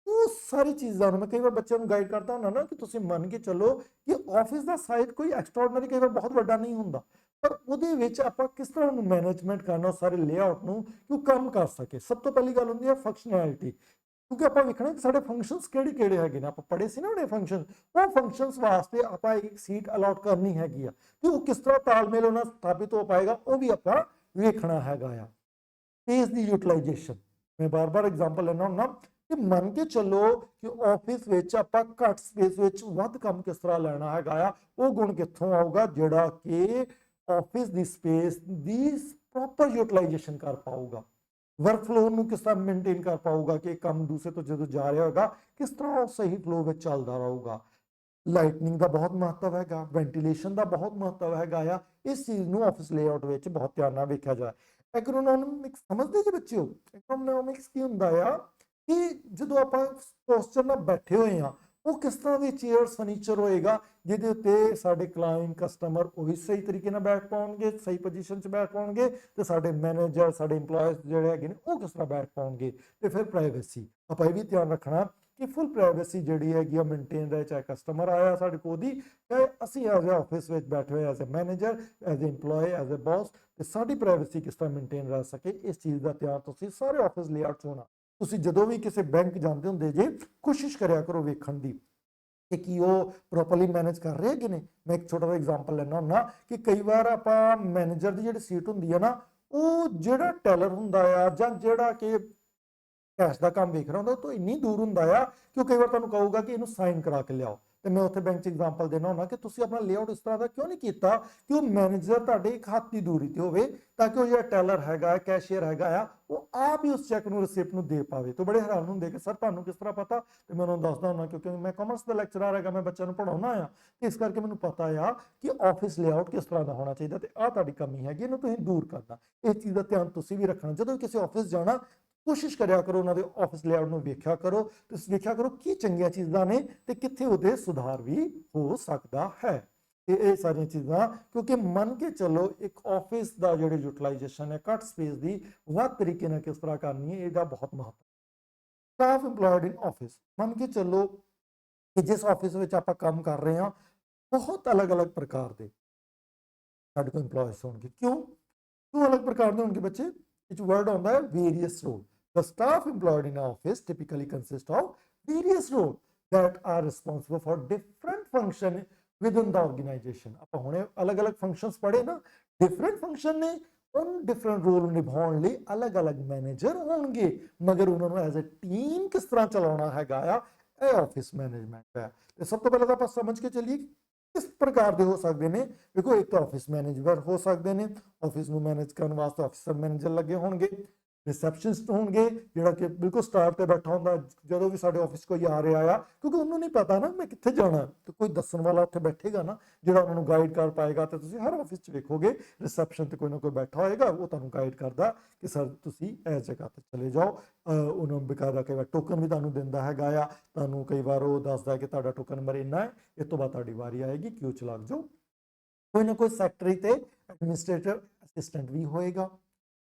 ਉਹ ਸਾਰੀ ਚੀਜ਼ਾਂ ਨੂੰ ਮੈਂ ਕਈ ਵਾਰ ਬੱਚਿਆਂ ਨੂੰ ਗਾਈਡ ਕਰਦਾ ਹੁੰਦਾ ਨਾ, ਕਿ ਤੁਸੀਂ ਮੰਨ ਕੇ ਚੱਲੋ ਕਿ ਆਫਿਸ ਦਾ ਸਾਈਜ਼ ਕੋਈ ਐਕਸਟਰਾordinary ਕਈ ਵਾਰ ਬਹੁਤ ਵੱਡਾ ਨਹੀਂ ਹੁੰਦਾ, ਪਰ ਉਹਦੇ ਵਿੱਚ ਆਪਾਂ ਕਿਸ ਤਰ੍ਹਾਂ ਉਹਨੂੰ ਮੈਨੇਜਮੈਂਟ ਕਰਨਾ, ਸਾਰੇ ਲੇਆਊਟ ਨੂੰ, ਕਿ ਉਹ ਕੰਮ ਕਰ ਸਕੇ। ਸਭ ਤੋਂ ਪਹਿਲੀ ਗੱਲ ਹੁੰਦੀ ਹੈ ਫੰਕਸ਼ਨੈਲਿਟੀ, ਕਿਉਂਕਿ ਆਪਾਂ ਵੇਖਣਾ ਕਿ ਸਾਡੇ ਫੰਕਸ਼ਨਸ ਕਿਹੜੇ ਕਿਹੜੇ ਹੈਗੇ ਨੇ। ਆਪਾਂ ਪੜ੍ਹੇ ਸੀ ਨਾ ਉਹਨੇ ਫੰਕਸ਼ਨ, ਉਹ ਫੰਕਸ਼ਨਸ ਵਾਸਤੇ ਆਪਾਂ ਇੱਕ ਸੀਟ ਅਲਾਟ ਕਰਨੀ ਹੈਗੀ ਆ, ਤੇ ਉਹ ਕਿਸ ਤਰ੍ਹਾਂ ਤਾਲਮੇਲ ਉਹਨਾਂ ਸਥਾਪਿਤ ਹੋ ਪਾਏਗਾ, ਉਹ ਵੀ ਆਪਾਂ ਵੇਖਣਾ ਹੈਗਾ ਆ। ਸਪੇਸ ਦੀ ਯੂਟਿਲਾਈਜੇਸ਼ਨ, ਮੈਂ ਬਾਰ-ਬਾਰ ਐਗਜ਼ਾਮਪਲ ਲੈਣਾ ਹੁੰਦਾ ਕਿ ਮੰਨ ਕੇ ਚੱਲੋ ਕਿ ਆਫਿਸ ਵਿੱਚ ਆਪਾਂ ਘੱਟ ਸਪੇਸ ਵਿੱਚ ਵੱਧ ਕੰਮ ਕਿਸ ਤਰ੍ਹਾਂ ਲੈਣਾ ਹੈਗਾ ਆ। ਉਹ ਗੁਣ ਕਿੱਥੋਂ ਆਊਗਾ, ਜਿਹੜਾ ਕਿ ਆਫਿਸ ਦੀ ਸਪੇਸ ਦੀ ਪ੍ਰੋਪਰ ਯੂਟਿਲਾਈਜੇਸ਼ਨ ਕਰ ਪਾਊਗਾ। ਵਰਕ ਫਲੋ ਨੂੰ ਕਿਸ ਤਰ੍ਹਾਂ ਮੇਨਟੇਨ ਕਰ ਪਾਊਗਾ, ਕਿ ਕੰਮ ਦੂਸਰੇ ਤੋਂ ਜਦੋਂ ਜਾ ਰਿਹਾ ਹੋਗਾ ਕਿਸ ਤਰ੍ਹਾਂ ਉਹ ਸਹੀ ਫਲੋ ਵਿੱਚ ਚੱਲਦਾ ਰਹੂਗਾ। ਲਾਈਟਨਿੰਗ ਦਾ ਬਹੁਤ ਮਹੱਤਵ ਹੈਗਾ, ਵੈਂਟੀਲੇਸ਼ਨ ਦਾ ਬਹੁਤ ਮਹੱਤਵ ਹੈਗਾ ਆ। ਇਸ ਚੀਜ਼ ਨੂੰ ਆਫਿਸ ਲੇਆਊਟ ਵਿੱਚ ਬਹੁਤ ਧਿਆਨ ਨਾਲ ਵੇਖਿਆ ਜਾਏ। ਐਗਰੋਨੋਮਿਕਸ ਸਮਝਦੇ ਜੀ ਬੱਚਿਓ, ਐਗਰੋਨੋਮਿਕਸ ਕੀ ਹੁੰਦਾ ਆ, ਕਿ ਜਦੋਂ ਆਪਾਂ ਪੋਸਚਰ ਨਾਲ ਬੈਠੇ ਹੋਏ ਆ, ਉਹ ਕਿਸ ਤਰ੍ਹਾਂ ਦੇ ਚੇਅਰਸ ਫਰਨੀਚਰ ਹੋਏਗਾ ਜਿਹਦੇ ਉੱਤੇ ਸਾਡੇ ਕਲਾਇੰਟ ਕਸਟਮਰ ਉਹ ਵੀ ਸਹੀ ਤਰੀਕੇ ਨਾਲ ਬੈਠ ਪਾਉਣਗੇ, ਸਹੀ ਪੋਜੀਸ਼ਨ 'ਚ ਬੈਠ ਪਾਉਣਗੇ, ਤੇ ਸਾਡੇ ਮੈਨੇਜਰ ਸਾਡੇ ਇੰਪਲੋਇਜ਼ ਜਿਹੜੇ ਹੈਗੇ ਨੇ ਉਹ ਕਿਸ ਤਰ੍ਹਾਂ ਬੈਠ ਪਾਉਣਗੇ। ਤੇ ਫਿਰ ਪ੍ਰਾਈਵੇਸੀ, ਆਪਾਂ ਇਹ ਵੀ ਧਿਆਨ ਰੱਖਣਾ ਕਿ ਫੁੱਲ ਪ੍ਰਾਈਵੇਸੀ ਜਿਹੜੀ ਹੈਗੀ ਆ ਮੇਨਟੇਨ ਰਹੇ, ਚਾਹੇ ਕਸਟਮਰ ਆਇਆ ਸਾਡੇ ਕੋਲ ਦੀ, ਚਾਹੇ ਅਸੀਂ ਐਜ਼ ਏ ਆਫਿਸ ਵਿੱਚ ਬੈਠੇ ਹੋਏ as a manager, as a employee, as a boss, ਤੇ ਸਾਡੀ ਪ੍ਰਾਈਵੇਸੀ ਕਿਸ ਤਰ੍ਹਾਂ ਮੇਨਟੇਨ ਰਹਿ ਸਕੇ। ਇਸ ਚੀਜ਼ ਦਾ ਧਿਆਨ ਤੁਸੀਂ ਸਾਰੇ ਆਫਿਸ ਲੇਆਊਟ ਹੋਣਾ। ਤੁਸੀਂ ਜਦੋਂ ਵੀ ਕਿਸੇ ਬੈਂਕ ਜਾਂਦੇ ਹੁੰਦੇ ਜੇ, ਕੋਸ਼ਿਸ਼ ਕਰਿਆ ਕਰੋ ਵੇਖਣ ਦੀ ਕਿ ਉਹ ਪ੍ਰੋਪਰਲੀ ਮੈਨੇਜ ਕਰ ਰਹੇ ਹੈਗੇ ਨੇ। ਮੈਂ ਇੱਕ ਛੋਟਾ ਜਿਹਾ ਐਗਜ਼ਾਮਪਲ ਲੈਣਾ ਹੁੰਦਾ ਕਿ ਕਈ ਵਾਰ ਆਪਾਂ ਮੈਨੇਜਰ ਦੀ ਜਿਹੜੀ ਸੀਟ ਹੁੰਦੀ ਹੈ ਨਾ, ਉਹ ਜਿਹੜਾ ਟੈਲਰ ਹੁੰਦਾ ਆ ਜਾਂ ਜਿਹੜਾ ਕਿ ਕੈਸ਼ ਦਾ ਕੰਮ ਵੇਖ ਰਿਹਾ ਹੁੰਦਾ, ਉਹ ਤੋਂ ਇੰਨੀ ਦੂਰ ਹੁੰਦਾ ਆ ਕਿ ਉਹ ਕਈ ਵਾਰ ਤੁਹਾਨੂੰ ਕਹੂਗਾ ਕਿ ਇਹਨੂੰ ਸਾਈਨ ਕਰਾ ਕੇ ਲਿਆਓ। ਤੇ ਮੈਂ ਉੱਥੇ ਬੈਂਕ 'ਚ ਐਗਜ਼ਾਮਪਲ ਦੇਣਾ ਹੁੰਦਾ ਕਿ ਤੁਸੀਂ ਆਪਣਾ ਲੇਆਊਟ ਇਸ ਤਰ੍ਹਾਂ ਦਾ ਕਿਉਂ ਨਹੀਂ ਕੀਤਾ ਕਿ ਉਹ ਮੈਨੇਜਰ ਤੁਹਾਡੇ ਇੱਕ ਹੱਥ ਦੀ ਦੂਰੀ ਤੇ ਹੋਵੇ, ਤਾਂ ਕਿ ਉਹ ਜਿਹੜਾ ਟੈਲਰ ਹੈਗਾ, ਕੈਸ਼ੀਅਰ ਹੈਗਾ ਆ, ਉਹ ਆਪ ਹੀ ਉਸ ਚੈੱਕ ਨੂੰ, ਰਿਸਿਪਟ ਨੂੰ ਦੇ ਪਾਵੇ। ਤੇ ਬੜੇ ਹੈਰਾਨ ਹੁੰਦੇ ਕਿ ਸਰ ਤੁਹਾਨੂੰ ਕਿਸ ਤਰ੍ਹਾਂ ਪਤਾ, ਤੇ ਮੈਂ ਉਹਨਾਂ ਨੂੰ ਦੱਸਦਾ ਹੁੰਦਾ ਕਿਉਂਕਿ ਮੈਂ ਕਾਮਰਸ ਦਾ ਲੈਕਚਰਰ ਹੈਗਾ, ਮੈਂ ਬੱਚਿਆਂ ਨੂੰ ਪੜ੍ਹਾਉਣਾ ਆ, ਤੇ ਇਸ ਕਰਕੇ ਮੈਨੂੰ ਪਤਾ ਆ ਕਿ ਆਫਿਸ ਲੇਆਊਟ ਕਿਸ ਤਰ੍ਹਾਂ ਦਾ ਹੋਣਾ ਚਾਹੀਦਾ, ਤੇ ਆਹ ਤੁਹਾਡੀ ਕਮੀ ਹੈਗੀ, ਇਹਨੂੰ ਤੁਸੀਂ ਦੂਰ ਕਰਨਾ। ਇਸ ਚੀਜ਼ ਦਾ ਧਿਆਨ ਤੁਸੀਂ ਵੀ ਰੱਖਣਾ। ਜਦੋਂ ਕਿਸੇ ਆਫਿਸ ਜਾਣਾ, ਕੋਸ਼ਿਸ਼ ਕਰਿਆ ਕਰੋ ਉਹਨਾਂ ਦੇ ਆਫਿਸ ਲੇਆਊਟ ਨੂੰ ਵੇਖਿਆ ਕਰੋ, ਤੇ ਵੇਖਿਆ ਕਰੋ ਕੀ ਚੰਗੀਆਂ ਚੀਜ਼ਾਂ ਨੇ ਤੇ ਕਿੱਥੇ ਉਹਦੇ ਸੁਧਾਰ ਵੀ ਹੋ ਸਕਦਾ ਹੈ। ਤੇ ਇਹ ਸਾਰੀਆਂ ਚੀਜ਼ਾਂ, ਕਿਉਂਕਿ ਮੰਨ ਕੇ ਚੱਲੋ ਇੱਕ ਆਫਿਸ ਦਾ ਜਿਹੜੀ ਯੂਟਿਲਾਈਜੇਸ਼ਨ ਹੈ ਘੱਟ ਸਪੇਸ ਦੀ ਵੱਧ ਤਰੀਕੇ ਨਾਲ ਕਿਸ ਤਰ੍ਹਾਂ ਕਰਨੀ ਹੈ, ਇਹਦਾ ਬਹੁਤ ਮਹੱਤਵ। ਸਟਾਫ ਇੰਪਲੋਇਡ ਇਨ ਆਫਿਸ, ਮੰਨ ਕੇ ਚੱਲੋ ਕਿ ਜਿਸ ਆਫਿਸ ਵਿੱਚ ਆਪਾਂ ਕੰਮ ਕਰ ਰਹੇ ਹਾਂ, ਬਹੁਤ ਅਲੱਗ-ਅਲੱਗ ਪ੍ਰਕਾਰ ਦੇ ਸਾਡੇ ਕੋਲ ਇੰਪਲੋਇਜ਼ ਹੋਣਗੇ। ਕਿਉਂ ਅਲੱਗ ਪ੍ਰਕਾਰ ਦੇ ਹੋਣਗੇ ਬੱਚੇ? ਇਹ ਵਰਡ ਆਉਂਦਾ ਹੈ various role. The staff employed in an office typically consist of various roles that are responsible for different function within the organization. ਆਪਾਂ ਹੁਣੇ ਅਲੱਗ-ਅਲੱਗ ਫੰਕਸ਼ਨਸ ਪੜ੍ਹੇ ਨਾ, ਡਿਫਰੈਂਟ ਫੰਕਸ਼ਨ ਨੇ, ਉਨ ਡਿਫਰੈਂਟ ਰੋਲ ਨਿਭਾਉਣ ਲਈ ਅਲੱਗ-ਅਲੱਗ ਮੈਨੇਜਰ ਹੋਣਗੇ, ਮਗਰ ਉਹਨਾਂ ਨੂੰ ਐਜ਼ ਅ ਟੀਮ ਕਿਸ ਤਰ੍ਹਾਂ ਚਲਾਉਣਾ ਹੈਗਾ ਆ, ਇਹ ਆਫਿਸ ਮੈਨੇਜਮੈਂਟ ਹੈ। ਤੇ ਸਭ ਤੋਂ ਪਹਿਲਾਂ ਤਾਂ ਆਪਾਂ ਸਮਝ ਕੇ ਚੱਲੀਏ ਕਿਸ ਪ੍ਰਕਾਰ ਦੇ ਹੋ ਸਕਦੇ ਨੇ। ਦੇਖੋ, ਇੱਕ ਤਾਂ ਆਫਿਸ ਮੈਨੇਜਰ ਹੋ ਸਕਦੇ ਨੇ, ਆਫਿਸ ਨੂੰ ਮੈਨੇਜ ਕਰਨ ਵਾਸਤੇ ਆਫਿਸਰ ਮੈਨੇਜਰ ਲੱਗੇ ਹੋਣਗੇ। ਰਿਸੈਪਸ਼ਨਿਸਟ ਹੋਣਗੇ, ਜਿਹੜਾ ਕਿ ਬਿਲਕੁਲ ਸਟਾਰ ਤੇ ਬੈਠਾ ਹੁੰਦਾ ਜਦੋਂ ਵੀ ਸਾਡੇ ਆਫਿਸ ਕੋਈ ਆ ਰਿਹਾ ਆ, ਕਿਉਂਕਿ ਉਹਨੂੰ ਨਹੀਂ ਪਤਾ ਨਾ ਮੈਂ ਕਿੱਥੇ ਜਾਣਾ, ਤੇ ਕੋਈ ਦੱਸਣ ਵਾਲਾ ਉੱਥੇ ਬੈਠੇਗਾ ਨਾ ਜਿਹੜਾ ਉਹਨਾਂ ਨੂੰ ਗਾਈਡ ਕਰ ਪਾਏਗਾ। ਤੇ ਤੁਸੀਂ ਹਰ ਆਫਿਸ 'ਚ ਵੇਖੋਗੇ ਰਿਸੈਪਸ਼ਨ ਤੇ ਕੋਈ ਨਾ ਕੋਈ ਬੈਠਾ ਹੋਏਗਾ, ਉਹ ਤੁਹਾਨੂੰ ਗਾਈਡ ਕਰਦਾ ਕਿ ਸਰ ਤੁਸੀਂ ਇਸ ਜਗ੍ਹਾ ਤੇ ਚਲੇ ਜਾਓ। ਉਹਨੂੰ ਬਕਾਇਦਾ ਕਈ ਵਾਰ ਟੋਕਨ ਵੀ ਤੁਹਾਨੂੰ ਦਿੰਦਾ ਹੈਗਾ ਆ, ਤੁਹਾਨੂੰ ਕਈ ਵਾਰ ਉਹ ਦੱਸਦਾ ਕਿ ਤੁਹਾਡਾ ਟੋਕਨ ਨੰਬਰ ਇੰਨਾ ਹੈ, ਇਸ ਤੋਂ ਬਾਅਦ ਤੁਹਾਡੀ ਵਾਰੀ ਆਏਗੀ, ਕਿਉਂ 'ਚ ਲੱਗ ਜਾਓ। ਕੋਈ ਨਾ ਕੋਈ ਸੈਕਟਰੀ ਤੇ ਐਡਮਿਨਿਸਟ੍ਰੇਟਰ ਅਸਿਸਟੈਂਟ ਵੀ ਹੋਏਗਾ।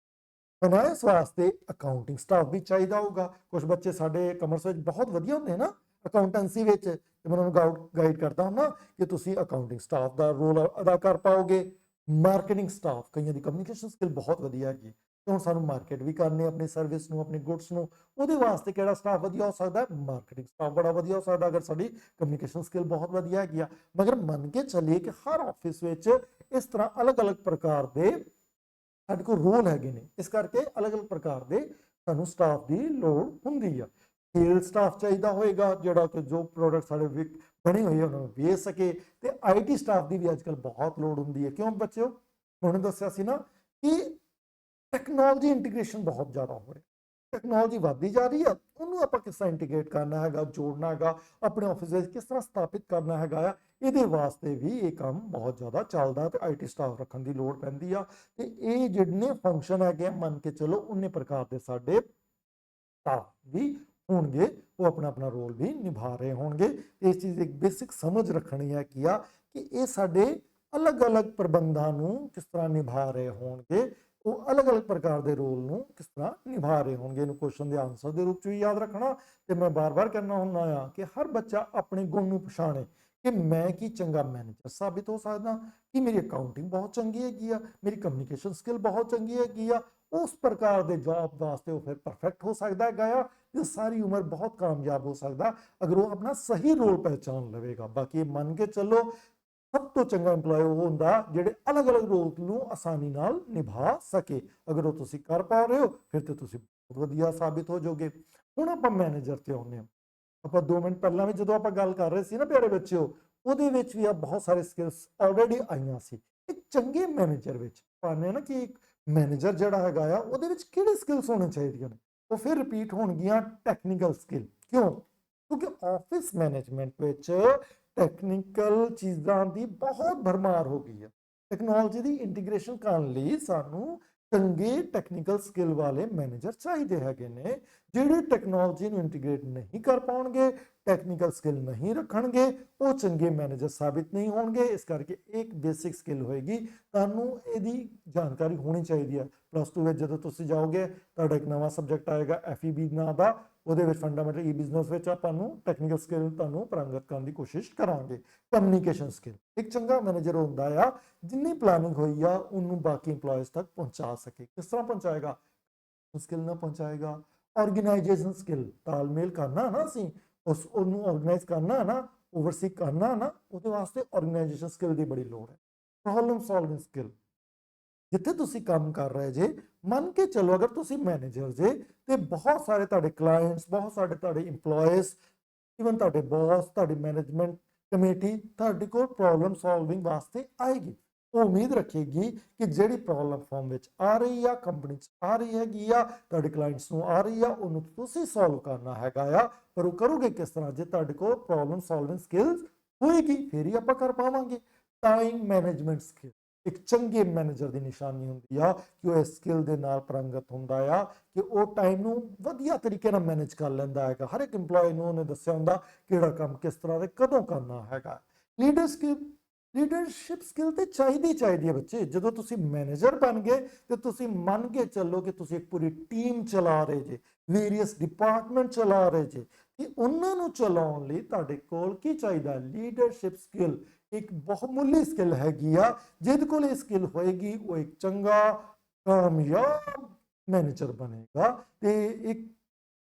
ਫਾਈਨੈਂਸ ਵਾਸਤੇ ਅਕਾਊਂਟਿੰਗ ਸਟਾਫ ਵੀ ਚਾਹੀਦਾ ਹੋਊਗਾ। ਕੁਝ ਬੱਚੇ ਸਾਡੇ ਕਮਰਸ ਵਿੱਚ ਬਹੁਤ ਵਧੀਆ ਹੁੰਦੇ ਨਾ ਅਕਾਊਂਟੈਂਸੀ ਵਿੱਚ, ਤੇ ਮੈਂ ਉਹਨਾਂ ਨੂੰ ਗਾਈਡ ਕਰਦਾ ਹੁੰਦਾ ਕਿ ਤੁਸੀਂ ਅਕਾਊਂਟਿੰਗ ਸਟਾਫ ਦਾ ਰੋਲ ਅਦਾ ਕਰ ਪਾਓਗੇ। ਮਾਰਕੀਟਿੰਗ ਸਟਾਫ, ਕਈਆਂ ਦੀ ਕਮਿਊਨੀਕੇਸ਼ਨ ਸਕਿੱਲ ਬਹੁਤ ਵਧੀਆ ਹੈਗੀ, ਕਿਉਂ ਸਾਨੂੰ ਮਾਰਕੀਟ ਵੀ ਕਰਨੀ ਆਪਣੀ ਸਰਵਿਸ ਨੂੰ, ਆਪਣੀ ਗੁੱਡਸ ਨੂੰ। ਉਹਦੇ ਵਾਸਤੇ ਕਿਹੜਾ ਸਟਾਫ ਵਧੀਆ ਹੋ ਸਕਦਾ? ਮਾਰਕੀਟਿੰਗ ਸਟਾਫ ਬੜਾ ਵਧੀਆ ਹੋ ਸਕਦਾ ਅਗਰ ਸਾਡੀ ਕਮਿਊਨੀਕੇਸ਼ਨ ਸਕਿੱਲ ਬਹੁਤ ਵਧੀਆ ਹੈਗੀ ਆ। ਮਗਰ ਮੰਨ ਕੇ ਚੱਲੀਏ ਕਿ ਹਰ ਆਫਿਸ ਵਿੱਚ ਇਸ ਤਰ੍ਹਾਂ ਅਲੱਗ-ਅਲੱਗ ਪ੍ਰਕਾਰ ਦੇ ਸਾਡੇ ਕੋਲ ਰੋਲ ਹੈਗੇ ਨੇ, ਇਸ ਕਰਕੇ ਅਲੱਗ-ਅਲੱਗ ਪ੍ਰਕਾਰ ਦੇ ਸਾਨੂੰ ਸਟਾਫ ਦੀ ਲੋੜ ਹੁੰਦੀ ਆ। ਸੇਲ ਸਟਾਫ ਚਾਹੀਦਾ ਹੋਏਗਾ ਜਿਹੜਾ ਕਿ ਜੋ ਪ੍ਰੋਡਕਟ ਸਾਡੇ ਬਣੇ ਹੋਏ ਉਹਨਾਂ ਨੂੰ ਵੇਚ ਸਕੇ, ਤੇ ਆਈਟੀ ਸਟਾਫ ਦੀ ਵੀ ਅੱਜ ਕੱਲ੍ਹ ਬਹੁਤ ਲੋੜ ਹੁੰਦੀ ਹੈ। ਕਿਉਂ ਬੱਚਿਓ? ਹੁਣੇ ਦੱਸਿਆ ਸੀ ਨਾ ਕਿ ਟੈਕਨੋਲੋਜੀ ਇੰਟੀਗ੍ਰੇਸ਼ਨ ਬਹੁਤ ਜ਼ਿਆਦਾ ਹੋ ਰਿਹਾ, ਟੈਕਨੋਲੋਜੀ ਵੱਧਦੀ ਜਾ ਰਹੀ ਆ, ਉਹਨੂੰ ਆਪਾਂ ਕਿਸ ਤਰ੍ਹਾਂ ਇੰਟੀਗ੍ਰੇਟ ਕਰਨਾ ਹੈਗਾ, ਜੋੜਨਾ ਹੈਗਾ, ਆਪਣੇ ਆਫਿਸ ਵਿੱਚ ਕਿਸ ਤਰ੍ਹਾਂ ਸਥਾਪਿਤ ਕਰਨਾ ਹੈਗਾ ਆ, ਇਹਦੇ ਵਾਸਤੇ ਵੀ ਇਹ ਕੰਮ ਬਹੁਤ ਜ਼ਿਆਦਾ ਚੱਲਦਾ ਤੇ ਆਈਟੀ ਸਟਾਫ ਰੱਖਣ ਦੀ ਲੋੜ ਪੈਂਦੀ ਆ। ਤੇ ਇਹ ਜਿੰਨੇ ਫੰਕਸ਼ਨ ਹੈਗੇ ਮੰਨ ਕੇ ਚਲੋ ਉਨੇ ਪ੍ਰਕਾਰ ਦੇ ਸਾਡੇ ਸਟਾਫ ਵੀ ਹੋਣਗੇ, ਉਹ ਆਪਣਾ ਆਪਣਾ ਰੋਲ ਵੀ ਨਿਭਾ ਰਹੇ ਹੋਣਗੇ। ਇਸ ਚੀਜ਼ ਦੀ ਇੱਕ ਬੇਸਿਕ ਸਮਝ ਰੱਖਣੀ ਹੈ ਕਿ ਕਿ ਇਹ ਸਾਡੇ ਅਲੱਗ-ਅਲੱਗ ਪ੍ਰਬੰਧਾਂ ਨੂੰ ਕਿਸ ਤਰ੍ਹਾਂ ਨਿਭਾ ਰਹੇ ਹੋਣਗੇ, ਉਹ ਅਲੱਗ-ਅਲੱਗ ਪ੍ਰਕਾਰ ਦੇ ਰੋਲ ਨੂੰ ਕਿਸ ਤਰ੍ਹਾਂ ਨਿਭਾ ਰਹੇ ਹੋਣਗੇ। ਇਹਨੂੰ ਕੁਐਸਚਨ ਦੇ ਆਨਸਰ ਦੇ ਰੂਪ ਚ ਵੀ ਯਾਦ ਰੱਖਣਾ। ਤੇ ਮੈਂ ਬਾਰ-ਬਾਰ ਕਹਿਣਾ ਹੁੰਦਾ ਆ ਕਿ ਹਰ ਬੱਚਾ ਆਪਣੇ ਗੁਣ ਨੂੰ ਪਛਾਣੇ ਕਿ ਮੈਂ ਕੀ ਚੰਗਾ ਮੈਨੇਜਰ ਸਾਬਿਤ ਹੋ ਸਕਦਾ, ਕਿ ਮੇਰੀ ਅਕਾਊਂਟਿੰਗ ਬਹੁਤ ਚੰਗੀ ਹੈਗੀ ਆ, ਮੇਰੀ ਕਮਿਊਨੀਕੇਸ਼ਨ ਸਕਿੱਲ ਬਹੁਤ ਚੰਗੀ ਹੈਗੀ ਆ। ਉਸ ਪ੍ਰਕਾਰ ਦੇ ਜੌਬ ਵਾਸਤੇ ਉਹ ਫਿਰ ਪਰਫੈਕਟ ਹੋ ਸਕਦਾ ਹੈਗਾ ਆ, ਤੇ ਸਾਰੀ ਉਮਰ ਬਹੁਤ ਕਾਮਯਾਬ ਹੋ ਸਕਦਾ ਅਗਰ ਉਹ ਆਪਣਾ ਸਹੀ ਰੋਲ ਪਹਿਚਾਨ ਲਵੇਗਾ। ਬਾਕੀ ਮੰਨ ਕੇ ਚੱਲੋ ਸਭ ਤੋਂ ਚੰਗਾ EMPLOYE ਉਹ ਹੁੰਦਾ ਜਿਹੜੇ ਅਲੱਗ-ਅਲੱਗ ਰੋਲ ਨੂੰ ਆਸਾਨੀ ਨਾਲ ਨਿਭਾ ਸਕੇ। ਅਗਰ ਉਹ ਤੁਸੀਂ ਕਰ ਪਾ ਰਹੇ ਹੋ ਫਿਰ ਤੇ ਤੁਸੀਂ ਬਹੁਤ ਵਧੀਆ ਸਾਬਿਤ ਹੋ ਜਾਓਗੇ। ਹੁਣ ਆਪਾਂ ਮੈਨੇਜਰ ਤੇ ਆਉਂਦੇ ਹਾਂ। ਆਪਾਂ 2 ਮਿੰਟ ਪਹਿਲਾਂ ਵੀ ਜਦੋਂ ਆਪਾਂ ਗੱਲ ਕਰ ਰਹੇ ਸੀ ਨਾ ਪਿਆਰੇ ਬੱਚਿਓ, ਉਹਦੇ ਵਿੱਚ ਵੀ ਆ ਬਹੁਤ ਸਾਰੇ ਸਕਿੱਲਸ ਆਲਰੇਡੀ ਆਈਆਂ ਸੀ। ਇੱਕ ਚੰਗੇ ਮੈਨੇਜਰ ਵਿੱਚ ਪਾਣੇ ਨਾ ਕਿ ਇੱਕ ਮੈਨੇਜਰ ਜਿਹੜਾ ਹੈਗਾ ਆ ਉਹਦੇ ਵਿੱਚ ਕਿਹੜੇ ਸਕਿੱਲਸ ਹੋਣੇ ਚਾਹੀਦੀਆਂ ਨੇ? ਉਹ ਫਿਰ ਰਿਪੀਟ ਹੋਣਗੀਆਂ ਟੈਕਨੀਕਲ ਸਕਿੱਲ। ਕਿਉਂ? ਕਿਉਂਕਿ ਆਫਿਸ ਮੈਨੇਜਮੈਂਟ ਵਿੱਚ ਟੈਕਨੀਕਲ ਚੀਜ਼ਾਂ ਦੀ ਬਹੁਤ ਭਰਮਾਰ ਹੋ ਗਈ ਹੈ। ਟੈਕਨੋਲੋਜੀ ਦੀ ਇੰਟੀਗ੍ਰੇਸ਼ਨ ਕਰਨ ਲਈ ਸਾਨੂੰ ਚੰਗੇ ਟੈਕਨੀਕਲ ਸਕਿੱਲ ਵਾਲੇ ਮੈਨੇਜਰ ਚਾਹੀਦੇ ਹੈਗੇ ਨੇ। ਜਿਹੜੇ ਟੈਕਨੋਲੋਜੀ ਨੂੰ ਇੰਟੀਗ੍ਰੇਟ ਨਹੀਂ ਕਰ ਪਾਉਣਗੇ, ਟੈਕਨੀਕਲ ਸਕਿੱਲ ਨਹੀਂ ਰੱਖਣਗੇ, ਉਹ ਚੰਗੇ ਮੈਨੇਜਰ ਸਾਬਿਤ ਨਹੀਂ ਹੋਣਗੇ। ਇਸ ਕਰਕੇ ਇੱਕ ਬੇਸਿਕ ਸਕਿੱਲ ਹੋਏਗੀ, ਤੁਹਾਨੂੰ ਇਹਦੀ ਜਾਣਕਾਰੀ ਹੋਣੀ ਚਾਹੀਦੀ ਹੈ। +2 ਵਿੱਚ ਜਦੋਂ ਤੁਸੀਂ ਜਾਓਗੇ ਤੁਹਾਡਾ ਇੱਕ ਨਵਾਂ ਸਬਜੈਕਟ ਆਏਗਾ FEB ਨਾਂ ਦਾ, ਉਹਦੇ ਵਿੱਚ ਫੰਡਾਮੈਂਟਲ ਬਿਜ਼ਨਸ ਵਿੱਚ ਆਪਾਂ ਨੂੰ ਟੈਕਨੀਕਲ ਸਕਿੱਲ ਤੁਹਾਨੂੰ ਪਾਰੰਗਤ ਕਰਨ ਦੀ ਕੋਸ਼ਿਸ਼ ਕਰਾਂਗੇ। ਕਮਿਊਨੀਕੇਸ਼ਨ ਸਕਿੱਲ ਇੱਕ ਚੰਗਾ ਮੈਨੇਜਰ ਹੁੰਦਾ ਆ ਜਿੰਨੀ ਪਲਾਨਿੰਗ ਹੋਈ ਆ ਉਹਨੂੰ ਬਾਕੀ EMPLOYEES ਤੱਕ ਪਹੁੰਚਾ ਸਕੇ। ਕਿਸ ਤਰ੍ਹਾਂ ਪਹੁੰਚਾਏਗਾ? ਸਕਿੱਲ ਨਾਲ ਪਹੁੰਚਾਏਗਾ। ਆਰਗੇਨਾਈਜੇਸ਼ਨ ਸਕਿੱਲ, ਤਾਲਮੇਲ ਕਰਨਾ ਨਾ, ਅਸੀਂ ਉਹਨੂੰ ਆਰਗੇਨਾਈਜ਼ ਕਰਨਾ ਨਾ, ਓਵਰਸੀ ਕਰਨਾ ਨਾ, ਉਹਦੇ ਵਾਸਤੇ ਆਰਗੇਨਾਈਜੇਸ਼ਨ ਸਕਿੱਲ ਦੀ ਬੜੀ ਲੋੜ ਹੈ। ਪ੍ਰੋਬਲਮ ਸੋਲਵਿੰਗ ਸਕਿੱਲ, ਜਿੱਥੇ ਤੁਸੀਂ ਕੰਮ ਕਰ ਰਹੇ ਜੇ, ਮੰਨ ਕੇ ਚਲੋ ਅਗਰ ਤੁਸੀਂ ਮੈਨੇਜਰ ਜੇ ਤੇ ਬਹੁਤ ਸਾਰੇ ਤੁਹਾਡੇ ਕਲਾਇੰਟਸ, ਬਹੁਤ ਸਾਰੇ ਤੁਹਾਡੇ EMPLOYEES, ਇਵਨ ਤੁਹਾਡੇ ਬੌਸ, ਤੁਹਾਡੀ ਮੈਨੇਜਮੈਂਟ ਕਮੇਟੀ ਤੁਹਾਡੇ ਕੋਲ ਪ੍ਰੋਬਲਮ ਸੋਲਵਿੰਗ ਵਾਸਤੇ ਆਏਗੀ। ਉਹ ਉਮੀਦ ਰੱਖੇਗੀ ਕਿ ਜਿਹੜੀ ਪ੍ਰੋਬਲਮ ਫਾਰਮ ਵਿੱਚ ਆ ਰਹੀ ਆ, ਕੰਪਨੀ 'ਚ ਆ ਰਹੀ ਹੈਗੀ ਆ, ਤੁਹਾਡੇ ਕਲਾਇੰਟਸ ਨੂੰ ਆ ਰਹੀ ਆ, ਉਹਨੂੰ ਤੁਸੀਂ ਸੋਲਵ ਕਰਨਾ ਹੈਗਾ ਆ। ਪਰ ਉਹ ਕਰੋਗੇ ਕਿਸ ਤਰ੍ਹਾਂ? ਜੇ ਤੁਹਾਡੇ ਕੋਲ ਪ੍ਰੋਬਲਮ ਸੋਲਵਿੰਗ ਸਕਿੱਲਸ ਹੋਏਗੀ ਫਿਰ ਹੀ ਆਪਾਂ ਕਰ ਪਾਵਾਂਗੇ। ਟਾਈਮ ਮੈਨੇਜਮੈਂਟ ਸਕਿੱਲ ਇੱਕ ਚੰਗੇ ਮੈਨੇਜਰ ਦੀ ਨਿਸ਼ਾਨੀ ਹੁੰਦੀ ਆ ਕਿ ਉਹ ਇਸ ਸਕਿੱਲ ਦੇ ਨਾਲ ਪਾਰੰਗਤ ਹੁੰਦਾ ਆ ਕਿ ਉਹ ਟਾਈਮ ਨੂੰ ਵਧੀਆ ਤਰੀਕੇ ਨਾਲ ਮੈਨੇਜ ਕਰ ਲੈਂਦਾ ਹੈਗਾ। ਹਰ ਇੱਕ EMPLOYE ਨੂੰ ਉਹਨੇ ਦੱਸਿਆ ਹੁੰਦਾ ਕਿਹੜਾ ਕੰਮ ਕਿਸ ਤਰ੍ਹਾਂ ਦੇ ਕਦੋਂ ਕਰਨਾ ਹੈਗਾ। ਲੀਡਰਸ਼ਿਪ ਸਕਿੱਲ ਤੇ ਚਾਹੀਦੀ ਹੈ ਬੱਚੇ। ਜਦੋਂ ਤੁਸੀਂ ਮੈਨੇਜਰ ਬਣ ਗਏ ਤੇ ਤੁਸੀਂ ਮੰਨ ਕੇ ਚੱਲੋ ਕਿ ਤੁਸੀਂ ਇੱਕ ਪੂਰੀ ਟੀਮ ਚਲਾ ਰਹੇ ਜੇ, ਵੇਰੀਅਸ ਡਿਪਾਰਟਮੈਂਟ ਚਲਾ ਰਹੇ ਜੇ, ਕਿ ਉਹਨਾਂ ਨੂੰ ਚਲਾਉਣ ਲਈ ਤੁਹਾਡੇ ਕੋਲ ਕੀ ਚਾਹੀਦਾ? ਲੀਡਰਸ਼ਿਪ ਸਕਿੱਲ ਇੱਕ ਬਹੁਮੁੱਲੀ ਸਕਿੱਲ ਹੈਗੀ ਆ। ਜਿਹਦੇ ਕੋਲ ਇਹ ਸਕਿੱਲ ਹੋਏਗੀ ਉਹ ਇੱਕ ਚੰਗਾ ਕਾਮਯਾਬ ਮੈਨੇਜਰ ਬਣੇਗਾ। ਤੇ ਇੱਕ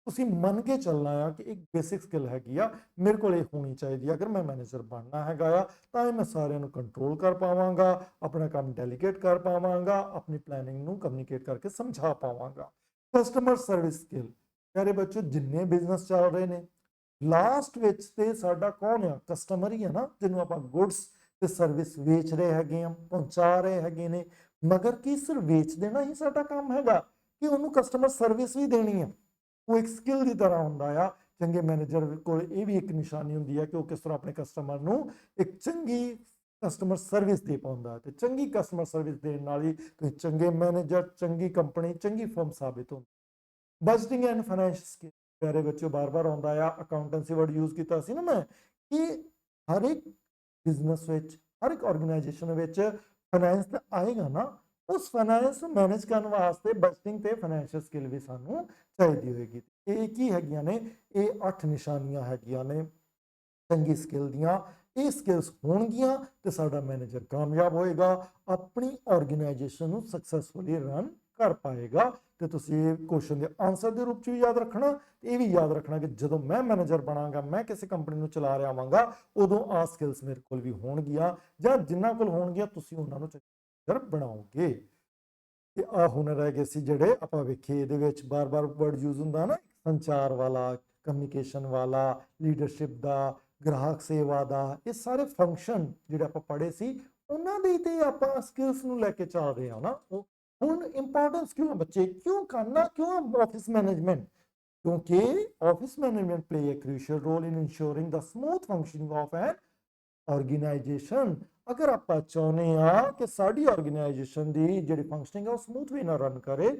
ਤੁਸੀਂ ਮੰਨ ਕੇ ਚੱਲਣਾ ਆ ਕਿ ਇੱਕ ਬੇਸਿਕ ਸਕਿੱਲ ਹੈਗੀ ਆ, ਮੇਰੇ ਕੋਲ ਇਹ ਹੋਣੀ ਚਾਹੀਦੀ ਆ। ਅਗਰ ਮੈਂ ਮੈਨੇਜਰ ਬਣਨਾ ਹੈਗਾ ਆ ਤਾਂ ਇਹ ਮੈਂ ਸਾਰਿਆਂ ਨੂੰ ਕੰਟਰੋਲ ਕਰ ਪਾਵਾਂਗਾ, ਆਪਣਾ ਕੰਮ ਡੈਲੀਗੇਟ ਕਰ ਪਾਵਾਂਗਾ, ਆਪਣੀ ਪਲੈਨਿੰਗ ਨੂੰ ਕਮਿਊਨੀਕੇਟ ਕਰਕੇ ਸਮਝਾ ਪਾਵਾਂਗਾ। ਕਸਟਮਰ ਸਰਵਿਸ ਸਕਿੱਲ, ਪਿਆਰੇ ਬੱਚੋ ਜਿੰਨੇ ਬਿਜ਼ਨਸ ਚੱਲ ਰਹੇ ਨੇ ਲਾਸਟ ਵਿੱਚ ਤੇ ਸਾਡਾ ਕੌਣ ਆ? ਕਸਟਮਰ ਹੀ ਹੈ ਨਾ, ਜਿਹਨੂੰ ਆਪਾਂ ਗੁੱਡਸ ਤੇ ਸਰਵਿਸ ਵੇਚ ਰਹੇ ਹੈਗੇ ਆ, ਪਹੁੰਚਾ ਰਹੇ ਹੈਗੇ ਨੇ। ਮਗਰ ਕੀ ਸਿਰਫ ਵੇਚ ਦੇਣਾ ਹੀ ਸਾਡਾ ਕੰਮ ਹੈਗਾ ਕਿ ਉਹਨੂੰ ਕਸਟਮਰ ਸਰਵਿਸ ਵੀ ਦੇਣੀ ਹੈ? ਉਹ ਇੱਕ ਸਕਿੱਲ ਦੀ ਤਰ੍ਹਾਂ ਹੁੰਦਾ ਆ। ਚੰਗੇ ਮੈਨੇਜਰ ਕੋਲ ਇਹ ਵੀ ਇੱਕ ਨਿਸ਼ਾਨੀ ਹੁੰਦੀ ਹੈ ਕਿ ਉਹ ਕਿਸ ਤਰ੍ਹਾਂ ਆਪਣੇ ਕਸਟਮਰ ਨੂੰ ਇੱਕ ਚੰਗੀ ਕਸਟਮਰ ਸਰਵਿਸ ਦੇ ਪਾਉਂਦਾ ਹੈ। ਤੇ ਚੰਗੀ ਕਸਟਮਰ ਸਰਵਿਸ ਦੇਣ ਨਾਲ ਹੀ ਤੁਸੀਂ ਚੰਗੇ ਮੈਨੇਜਰ, ਚੰਗੀ ਕੰਪਨੀ, ਚੰਗੀ ਫਰਮ ਸਾਬਿਤ ਹੁੰਦੇ। ਬਜਟਿੰਗ ਐਂਡ ਫਾਈਨੈਂਸ਼ੀਅਲ ਸਕਿੱਲ, ਪਿਆਰੇ ਬੱਚਿਓ ਬਾਰ-ਬਾਰ ਆਉਂਦਾ ਆ। ਅਕਾਊਂਟੈਂਸੀ ਵਰਡ ਯੂਜ਼ ਕੀਤਾ ਸੀ ਨਾ ਮੈਂ ਕਿ ਹਰ ਇੱਕ ਬਿਜ਼ਨਸ ਵਿੱਚ, ਹਰ ਇੱਕ ਆਰਗੇਨਾਈਜੇਸ਼ਨ ਵਿੱਚ ਫਾਈਨੈਂਸ ਤਾਂ ਆਏਗਾ ਨਾ। ਉਸ ਫਾਈਨੈਂਸ ਨੂੰ ਮੈਨੇਜ ਕਰਨ ਵਾਸਤੇ ਬਜਟਿੰਗ ਤੇ ਫਾਈਨੈਂਸ਼ੀਅਲ ਸਕਿੱਲ ਵੀ ਸਾਨੂੰ ਚਾਹੀਦੀ ਹੋਏਗੀ। ਇਹ ਕੀ ਹੈਗੀਆਂ ਨੇ? ਇਹ 8 ਨਿਸ਼ਾਨੀਆਂ ਹੈਗੀਆਂ ਨੇ ਚੰਗੀ ਸਕਿੱਲ ਦੀਆਂ। ਇਹ ਸਕਿੱਲਸ ਹੋਣਗੀਆਂ ਤੇ ਸਾਡਾ ਮੈਨੇਜਰ ਕਾਮਯਾਬ ਹੋਏਗਾ, ਆਪਣੀ ਆਰਗੇਨਾਈਜੇਸ਼ਨ ਨੂੰ ਸਕਸੈਸਫੁਲੀ ਰਨ ਕਰ ਪਾਏਗਾ। ਤੇ ਤੁਸੀਂ ਇਹ ਕੁਐਸਚਨ ਦੇ ਆਨਸਰ ਦੇ ਰੂਪ ਚ ਵੀ ਯਾਦ ਰੱਖਣਾ ਤੇ ਇਹ ਵੀ ਯਾਦ ਰੱਖਣਾ ਕਿ ਜਦੋਂ ਮੈਂ ਮੈਨੇਜਰ ਬਣਾਂਗਾ, ਮੈਂ ਕਿਸੇ ਕੰਪਨੀ ਨੂੰ ਚਲਾ ਰਿਹਾ ਹੋਵਾਂਗਾ, ਉਦੋਂ ਆ ਸਕਿੱਲਸ ਮੇਰੇ ਕੋਲ ਵੀ ਹੋਣਗੀਆਂ ਜਾਂ ਜਿਨ੍ਹਾਂ ਕੋਲ ਹੋਣਗੀਆਂ ਤੁਸੀਂ ਉਹਨਾਂ ਨੂੰ ਮੈਨੇਜਰ ਬਣਾਓਗੇ। ਤੇ ਆ ਹੁਨਰ ਹੈਗੇ ਸੀ ਜਿਹੜੇ ਆਪਾਂ ਵੇਖੇ। ਇਹਦੇ ਵਿੱਚ ਬਾਰ-ਬਾਰ ਵਰਡ ਯੂਜ਼ ਹੁੰਦਾ ਨਾ, ਸੰਚਾਰ ਵਾਲਾ, ਕਮਿਊਨੀਕੇਸ਼ਨ ਵਾਲਾ, ਲੀਡਰਸ਼ਿਪ ਦਾ, ਗ੍ਰਾਹਕ ਸੇਵਾ ਦਾ, ਇਹ ਸਾਰੇ ਫੰਕਸ਼ਨ ਜਿਹੜੇ ਆਪਾਂ ਪੜ੍ਹੇ ਸੀ ਉਹਨਾਂ ਦੇ ਤੇ ਆਪਾਂ ਸਕਿੱਲਸ ਨੂੰ ਲੈ ਕੇ ਚੱਲ ਰਹੇ ਹਾਂ ਨਾ। ਉਹ ਹੁਣ ਇੰਪੋਰਟੈਂਸ ਕਿਉਂ ਹੈ ਬੱਚੇ, ਕਿਉਂ ਕਰਨਾ, ਕਿਉਂ ਆਫਿਸ ਮੈਨੇਜਮੈਂਟ? ਕਿਉਂਕਿ office management play a crucial role in ensuring the smooth functioning of an organization। ਅਗਰ ਆਪਾਂ ਚਾਹੁੰਦੇ ਆ ਕਿ ਸਾਡੀ ਆਰਗੇਨਾਈਜੇਸ਼ਨ ਦੀ ਜਿਹੜੀ ਫੰਕਸ਼ਨਿੰਗ ਹੈ ਉਹ ਸਮੂਥ ਵੇ ਨਾਲ ਰਨ ਕਰੇ,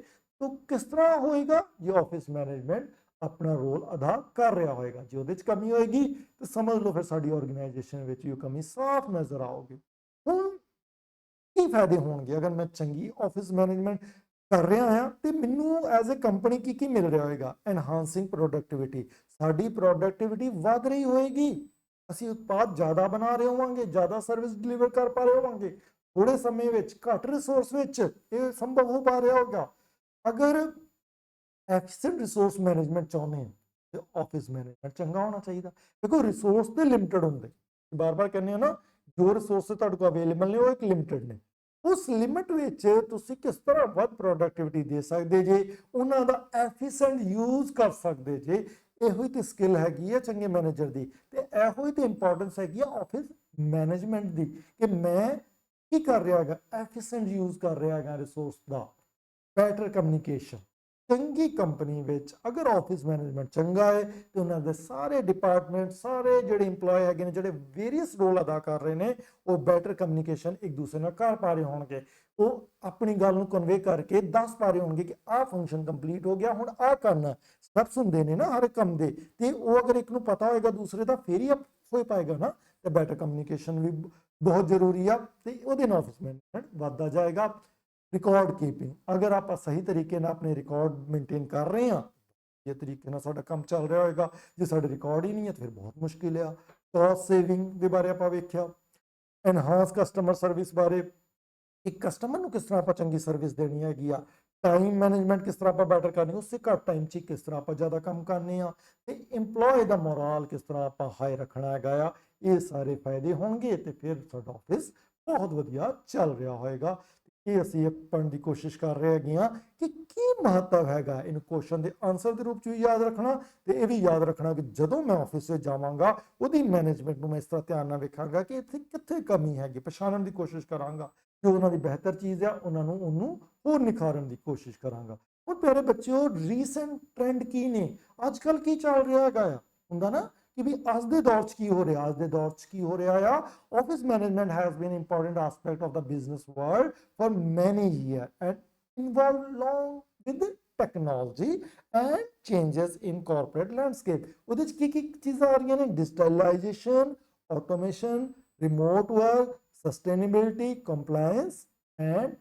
ਤਾਂ ਕਿਸ ਤਰ੍ਹਾਂ ਹੋਏਗਾ? ਜੇ ਆਫਿਸ ਮੈਨੇਜਮੈਂਟ ਆਪਣਾ ਰੋਲ ਅਦਾ ਕਰ ਰਿਹਾ ਹੋਏਗਾ। ਜੇ ਉਹਦੇ 'ਚ ਕਮੀ ਹੋਏਗੀ ਤਾਂ ਸਮਝ ਲਓ ਫਿਰ ਸਾਡੀ ਆਰਗੇਨਾਈਜੇਸ਼ਨ ਵਿੱਚ ਵੀ ਉਹ ਕਮੀ ਸਾਫ਼ ਨਜ਼ਰ ਆਉਗੀ। ਹੁਣ ਕੀ ਫਾਇਦੇ ਹੋਣਗੇ ਅਗਰ ਮੈਂ ਚੰਗੀ ਆਫਿਸ ਮੈਨੇਜਮੈਂਟ ਕਰ ਰਿਹਾ ਹਾਂ ਤੇ ਮੈਨੂੰ ਐਜ਼ ਅ ਕੰਪਨੀ ਕੀ ਮਿਲ ਰਿਹਾ ਹੋਏਗਾ? ਐਨਹਾਂਸਿੰਗ ਪ੍ਰੋਡਕਟਿਵਿਟੀ, ਸਾਡੀ ਪ੍ਰੋਡਕਟਿਵਿਟੀ ਵੱਧ ਰਹੀ ਹੋਏਗੀ, ਅਸੀਂ ਉਤਪਾਦ ਜ਼ਿਆਦਾ ਬਣਾ ਰਹੇ ਹੋਵਾਂਗੇ, ਜ਼ਿਆਦਾ ਸਰਵਿਸ ਡਿਲੀਵਰ ਕਰ ਪਾ ਰਹੇ ਹੋਵਾਂਗੇ, ਥੋੜੇ ਸਮੇਂ ਵਿੱਚ, ਘੱਟ ਰਿਸੋਰਸ ਵਿੱਚ ਇਹ ਸੰਭਵ ਹੋ ਪਾ ਰਿਹਾ ਹੋਗਾ। ਅਗਰ ਐਫੀਸ਼ੀਐਂਟ ਰਿਸੋਰਸ ਮੈਨੇਜਮੈਂਟ ਚਾਹੁੰਦੇ ਹਾਂ ਤੇ ਆਫਿਸ ਮੈਨੇਜਮੈਂਟ ਚੰਗਾ ਹੋਣਾ ਚਾਹੀਦਾ। ਦੇਖੋ ਰਿਸੋਰਸ ਤੇ ਲਿਮਟਿਡ ਹੁੰਦੇ, ਬਾਰ-ਬਾਰ ਕਹਿੰਦੇ ਆ ਨਾ, ਜੋ ਰਿਸੋਰਸ ਤੁਹਾਡੇ ਕੋਲ ਅਵੇਲੇਬਲ ਨੇ ਉਹ ਇੱਕ ਲਿਮਟਿਡ ਨੇ। ਉਸ ਲਿਮਿਟ ਵਿੱਚ ਤੁਸੀਂ ਕਿਸ ਤਰ੍ਹਾਂ ਵੱਧ ਪ੍ਰੋਡਕਟਿਵਿਟੀ ਦੇ ਸਕਦੇ ਜੇ, ਉਹਨਾਂ ਦਾ ਐਫੀਸ਼ੀਐਂਟ ਯੂਜ਼ ਕਰ ਸਕਦੇ ਜੇ। ਇਹੋ ਹੀ ਤੇ ਸਕਿੱਲ ਹੈਗੀ ਹੈ ਚੰਗੇ ਮੈਨੇਜਰ ਦੀ, ਤੇ ਇਹੋ ਹੀ ਤੇ ਇੰਪੋਰਟੈਂਸ ਹੈਗੀ ਆ ਆਫਿਸ ਮੈਨੇਜਮੈਂਟ ਦੀ ਕਿ ਮੈਂ ਕੀ ਕਰ ਰਿਹਾ ਹੈਗਾ, ਐਫੀਸ਼ੀਐਂਟ ਯੂਜ਼ ਕਰ ਰਿਹਾ ਹੈਗਾ ਰਿਸੋਰਸ ਦਾ। ਬੈਟਰ ਕਮਿਊਨੀਕੇਸ਼ਨ, ਚੰਗੀ ਕੰਪਨੀ ਵਿੱਚ ਅਗਰ ਆਫਿਸ ਮੈਨੇਜਮੈਂਟ ਚੰਗਾ ਹੈ ਤੇ ਉਹਨਾਂ ਦੇ ਸਾਰੇ ਡਿਪਾਰਟਮੈਂਟ, ਸਾਰੇ ਜਿਹੜੇ ਇੰਪਲੋਏ ਹੈਗੇ ਨੇ, ਜਿਹੜੇ ਵੇਰੀਅਸ ਰੋਲ ਅਦਾ ਕਰ ਰਹੇ ਨੇ, ਉਹ ਬੈਟਰ ਕਮਿਊਨੀਕੇਸ਼ਨ ਇੱਕ ਦੂਸਰੇ ਨਾਲ ਕਰ ਪਾ ਰਹੇ ਹੋਣਗੇ। ਉਹ ਆਪਣੀ ਗੱਲ ਨੂੰ ਕਨਵੇ ਕਰਕੇ ਦੱਸ ਪਾ ਰਹੇ ਹੋਣਗੇ ਕਿ ਆਹ ਫੰਕਸ਼ਨ ਕੰਪਲੀਟ ਹੋ ਗਿਆ, ਹੁਣ ਆਹ ਕਰਨਾ। ਸਟੈਪਸ ਹੁੰਦੇ ਨੇ ਨਾ ਹਰ ਇੱਕ ਕੰਮ ਦੇ, ਤੇ ਉਹ ਅਗਰ ਇੱਕ ਨੂੰ ਪਤਾ ਹੋਏਗਾ ਦੂਸਰੇ ਦਾ, ਫੇਰ ਹੀ ਹੋ ਪਾਏਗਾ ਨਾ। ਤੇ ਬੈਟਰ ਕਮਿਊਨੀਕੇਸ਼ਨ ਵੀ ਬਹੁਤ ਜ਼ਰੂਰੀ ਆ ਤੇ ਉਹਦੇ ਨਾਲ ਆਫਿਸ ਮੈਨੇਜਮੈਂਟ ਵੱਧਦਾ ਜਾਏਗਾ। ਰਿਕਾਰਡ ਕੀਪਿੰਗ, ਅਗਰ ਆਪਾਂ ਸਹੀ ਤਰੀਕੇ ਨਾਲ ਆਪਣੇ ਰਿਕਾਰਡ ਮੇਨਟੇਨ ਕਰ ਰਹੇ ਹਾਂ, ਜੇ ਤਰੀਕੇ ਨਾਲ ਸਾਡਾ ਕੰਮ ਚੱਲ ਰਿਹਾ ਹੋਏਗਾ, ਜੇ ਸਾਡੇ ਰਿਕਾਰਡ ਹੀ ਨਹੀਂ ਹੈ ਤਾਂ ਫਿਰ ਬਹੁਤ ਮੁਸ਼ਕਿਲ ਆ। ਕਾਸਟ ਸੇਵਿੰਗ ਦੇ ਬਾਰੇ ਆਪਾਂ ਵੇਖਿਆ, ਐਨਹਾਂਸ ਕਸਟਮਰ ਸਰਵਿਸ ਬਾਰੇ, ਇੱਕ ਕਸਟਮਰ ਨੂੰ ਕਿਸ ਤਰ੍ਹਾਂ ਆਪਾਂ ਚੰਗੀ ਸਰਵਿਸ ਦੇਣੀ ਹੈਗੀ ਆ। ਟਾਈਮ ਮੈਨੇਜਮੈਂਟ ਕਿਸ ਤਰ੍ਹਾਂ ਆਪਾਂ ਬੈਟਰ ਕਰਨੀ, ਉਸੇ ਘੱਟ ਟਾਈਮ 'ਚ ਕਿਸ ਤਰ੍ਹਾਂ ਆਪਾਂ ਜ਼ਿਆਦਾ ਕੰਮ ਕਰਨੇ ਆ, ਤੇ ਇੰਪਲੋਏ ਦਾ ਮੋਰਲ ਕਿਸ ਤਰ੍ਹਾਂ ਆਪਾਂ ਹਾਈ ਰੱਖਣਾ ਹੈਗਾ ਆ। ਇਹ ਸਾਰੇ ਫਾਇਦੇ ਹੋਣਗੇ ਤੇ ਫਿਰ ਸਾਡਾ ਆਫਿਸ ਬਹੁਤ ਵਧੀਆ ਚੱਲ ਰਿਹਾ ਹੋਏਗਾ। ਇਹ ਅਸੀਂ ਇਹ ਪੜ੍ਹਨ ਦੀ ਕੋਸ਼ਿਸ਼ ਕਰ ਰਹੇ ਹੈਗੇ ਹਾਂ ਕਿ ਕੀ ਮਹੱਤਵ ਹੈਗਾ। ਇਹਨੂੰ ਕੁਐਸਚਨ ਦੇ ਆਨਸਰ ਦੇ ਰੂਪ 'ਚ ਵੀ ਯਾਦ ਰੱਖਣਾ ਤੇ ਇਹ ਵੀ ਯਾਦ ਰੱਖਣਾ ਕਿ ਜਦੋਂ ਮੈਂ ਆਫਿਸ ਵਿੱਚ ਜਾਵਾਂਗਾ ਉਹਦੀ ਮੈਨੇਜਮੈਂਟ ਨੂੰ ਮੈਂ ਇਸ ਤਰ੍ਹਾਂ ਧਿਆਨ ਨਾਲ ਵੇਖਾਂਗਾ ਕਿ ਇੱਥੇ ਕਿੱਥੇ ਕਮੀ ਹੈਗੀ, ਪਛਾਣਨ ਦੀ ਕੋਸ਼ਿਸ਼ ਕਰਾਂਗਾ। ਜੋ ਉਹਨਾਂ ਦੀ ਬਿਹਤਰ ਚੀਜ਼ ਆ ਉਹਨੂੰ ਹੋਰ ਨਿਖਾਰਨ ਦੀ ਕੋਸ਼ਿਸ਼ ਕਰਾਂਗਾ। ਹੁਣ ਪਿਆਰੇ ਬੱਚਿਓ, ਰੀਸੈਂਟ ਟ੍ਰੈਂਡ ਕੀ ਨੇ, ਅੱਜ ਕੱਲ੍ਹ ਕੀ ਚੱਲ ਰਿਹਾ ਹੈਗਾ ਆ, ਹੁੰਦਾ ਨਾ ਕਿ ਵੀ ਅੱਜ ਦੇ ਦੌਰ 'ਚ ਕੀ ਹੋ ਰਿਹਾ, ਅੱਜ ਦੇ ਦੌਰ 'ਚ ਕੀ ਹੋ ਰਿਹਾ ਆ। Office management has been important aspect of the business world for many years and involved along with the technology and changes in corporate landscape। ਉਹਦੇ 'ਚ ਕੀ ਚੀਜ਼ਾਂ ਆ ਰਹੀਆਂ ਨੇ? Digitalisation, automation, remote work, sustainability, compliance and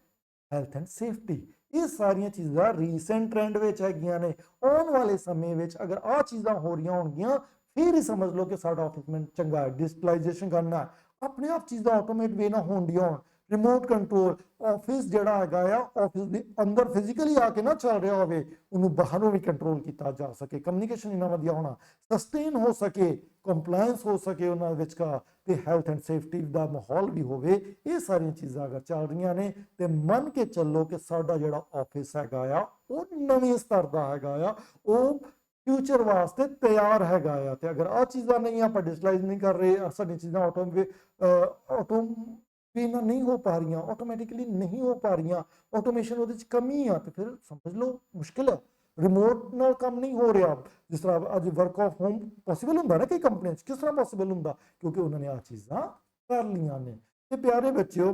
health and safety. ਇਹ ਸਾਰੀਆਂ ਚੀਜ਼ਾਂ recent trend ਵਿੱਚ ਹੈਗੀਆਂ ਨੇ। ਆਉਣ ਵਾਲੇ ਸਮੇਂ ਵਿੱਚ ਅਗਰ ਆਹ ਚੀਜ਼ਾਂ ਹੋ ਰਹੀਆਂ ਹੋਣਗੀਆਂ ਫਿਰ ਹੀ ਸਮਝ ਲਓ ਕਿ ਸਾਡਾ ਆਫਿਸ ਮੈਨ ਚੰਗਾ ਹੈ। ਡਿਜੀਟਲਾਈਜੇਸ਼ਨ ਕਰਨਾ, ਆਪਣੇ ਆਪ ਚੀਜ਼ਾਂ ਆਟੋਮੇਟ ਵੇ ਨਾ ਹੋਣ ਦੀਆਂ ਹੋਣ। ਰਿਮੋਟ ਕੰਟਰੋਲ, ਆਫਿਸ ਜਿਹੜਾ ਹੈਗਾ ਆ ਆਫਿਸ ਦੇ ਅੰਦਰ ਫਿਜ਼ੀਕਲੀ ਆ ਕੇ ਨਾ ਚੱਲ ਰਿਹਾ ਹੋਵੇ, ਉਹਨੂੰ ਬਾਹਰੋਂ ਵੀ ਕੰਟਰੋਲ ਕੀਤਾ ਜਾ ਸਕੇ। ਕਮਿਊਨੀਕੇਸ਼ਨ ਇੰਨਾ ਵਧੀਆ ਹੋਣਾ, ਸਸਟੇਨ ਹੋ ਸਕੇ, ਕੰਪਲਾਇੰਸ ਹੋ ਸਕੇ ਉਹਨਾਂ ਵਿਚਕਾਰ, ਤੇ ਹੈਲਥ ਐਂਡ ਸੇਫਟੀ ਦਾ ਮਾਹੌਲ ਵੀ ਹੋਵੇ। ਇਹ ਸਾਰੀਆਂ ਚੀਜ਼ਾਂ ਅਗਰ ਚੱਲ ਰਹੀਆਂ ਨੇ ਤੇ ਮੰਨ ਕੇ ਚੱਲੋ ਕਿ ਸਾਡਾ ਜਿਹੜਾ ਆਫਿਸ ਹੈਗਾ ਆ ਉਹ ਨਵੇਂ ਸਤਰ ਦਾ ਹੈਗਾ ਆ, ਉਹ ਫਿਊਚਰ ਵਾਸਤੇ ਤਿਆਰ ਹੈਗਾ ਆ। ਤੇ ਅਗਰ ਆਹ ਚੀਜ਼ਾਂ ਨਹੀਂ, ਆਪਾਂ ਡਿਜੀਟਲਾਈਜ਼ ਨਹੀਂ ਕਰ ਰਹੇ, ਸਾਡੀਆਂ ਚੀਜ਼ਾਂ ਆਟੋ ਨਹੀਂ ਹੋ ਪਾ ਰਹੀਆਂ, ਆਟੋਮੈਟਿਕਲੀ ਨਹੀਂ ਹੋ ਪਾ ਰਹੀਆਂ, ਆਟੋਮੇਸ਼ਨ ਉਹਦੇ 'ਚ ਕਮੀ ਆ, ਤੇ ਫਿਰ ਸਮਝ ਲਓ ਮੁਸ਼ਕਿਲ ਹੈ। ਰਿਮੋਟ ਨਾਲ ਕੰਮ ਨਹੀਂ ਹੋ ਰਿਹਾ, ਜਿਸ ਤਰ੍ਹਾਂ ਅੱਜ ਵਰਕ ਆਫ ਹੋਮ ਪੋਸੀਬਲ ਹੁੰਦਾ ਨਾ ਕਈ ਕੰਪਨੀਆਂ 'ਚ, ਕਿਸ ਤਰ੍ਹਾਂ ਪੋਸੀਬਲ ਹੁੰਦਾ? ਕਿਉਂਕਿ ਉਹਨਾਂ ਨੇ ਆਹ ਚੀਜ਼ਾਂ ਕਰ ਲਈਆਂ ਨੇ। ਤੇ ਪਿਆਰੇ ਬੱਚਿਓ,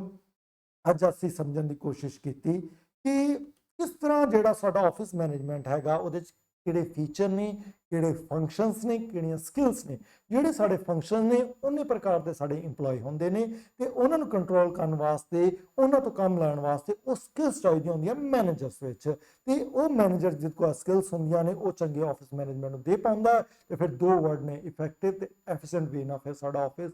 ਅੱਜ ਅਸੀਂ ਸਮਝਣ ਦੀ ਕੋਸ਼ਿਸ਼ ਕੀਤੀ ਕਿ ਕਿਸ ਤਰ੍ਹਾਂ ਜਿਹੜਾ ਸਾਡਾ ਆਫਿਸ ਮੈਨੇਜਮੈਂਟ ਹੈਗਾ ਉਹਦੇ 'ਚ ਕਿਹੜੇ ਫੀਚਰ ਨੇ, ਕਿਹੜੇ ਫੰਕਸ਼ਨਸ ਨੇ, ਕਿਹੜੀਆਂ ਸਕਿੱਲਸ ਨੇ। ਜਿਹੜੇ ਸਾਡੇ ਫੰਕਸ਼ਨ ਨੇ ਉਹਨੇ ਪ੍ਰਕਾਰ ਦੇ ਸਾਡੇ ਇੰਪਲੋਏ ਹੁੰਦੇ ਨੇ, ਤੇ ਉਹਨਾਂ ਨੂੰ ਕੰਟਰੋਲ ਕਰਨ ਵਾਸਤੇ, ਉਹਨਾਂ ਤੋਂ ਕੰਮ ਲੈਣ ਵਾਸਤੇ ਉਹ ਸਕਿੱਲਸ ਚਾਹੀਦੀਆਂ ਹੁੰਦੀਆਂ ਮੈਨੇਜਰਸ ਵਿੱਚ। ਤੇ ਉਹ ਮੈਨੇਜਰ ਜਿਹਦੇ ਕੋਲ ਸਕਿੱਲਸ ਹੁੰਦੀਆਂ ਨੇ ਉਹ ਚੰਗੇ ਆਫਿਸ ਮੈਨੇਜਮੈਂਟ ਨੂੰ ਦੇ ਪਾਉਂਦਾ। ਤੇ ਫਿਰ ਦੋ ਵਰਡ ਨੇ, ਇਫੈਕਟਿਵ ਤੇ ਐਫੀਸ਼ੀਐਂਟ ਵੇ ਨਾਲ ਫਿਰ ਸਾਡਾ ਆਫਿਸ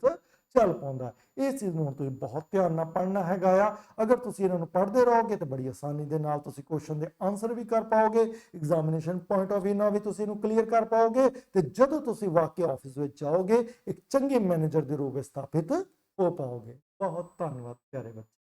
ਚੱਲ ਪਾਉਂਦਾ। ਇਸ ਚੀਜ਼ ਨੂੰ ਹੁਣ ਤੁਸੀਂ ਬਹੁਤ ਧਿਆਨ ਨਾਲ ਪੜ੍ਹਨਾ ਹੈਗਾ ਆ। ਅਗਰ ਤੁਸੀਂ ਇਹਨਾਂ ਨੂੰ ਪੜ੍ਹਦੇ ਰਹੋਗੇ ਤਾਂ ਬੜੀ ਆਸਾਨੀ ਦੇ ਨਾਲ ਤੁਸੀਂ ਕੁਐਸਚਨ ਦੇ ਆਨਸਰ ਵੀ ਕਰ ਪਾਓਗੇ, ਐਗਜ਼ਾਮੀਨੇਸ਼ਨ ਪੁਆਇੰਟ ਆਫ View ਨਾਲ ਵੀ ਤੁਸੀਂ ਇਹਨੂੰ ਕਲੀਅਰ ਕਰ ਪਾਓਗੇ ਤੇ ਜਦੋਂ ਤੁਸੀਂ ਵਾਕਿਆ ਆਫਿਸ ਵਿੱਚ ਜਾਓਗੇ ਇੱਕ ਚੰਗੇ ਮੈਨੇਜਰ ਦੇ ਰੂਪ ਵਿੱਚ ਸਥਾਪਿਤ ਹੋ ਪਾਓਗੇ। ਬਹੁਤ ਧੰਨਵਾਦ ਪਿਆਰੇ ਬੱਚੇ।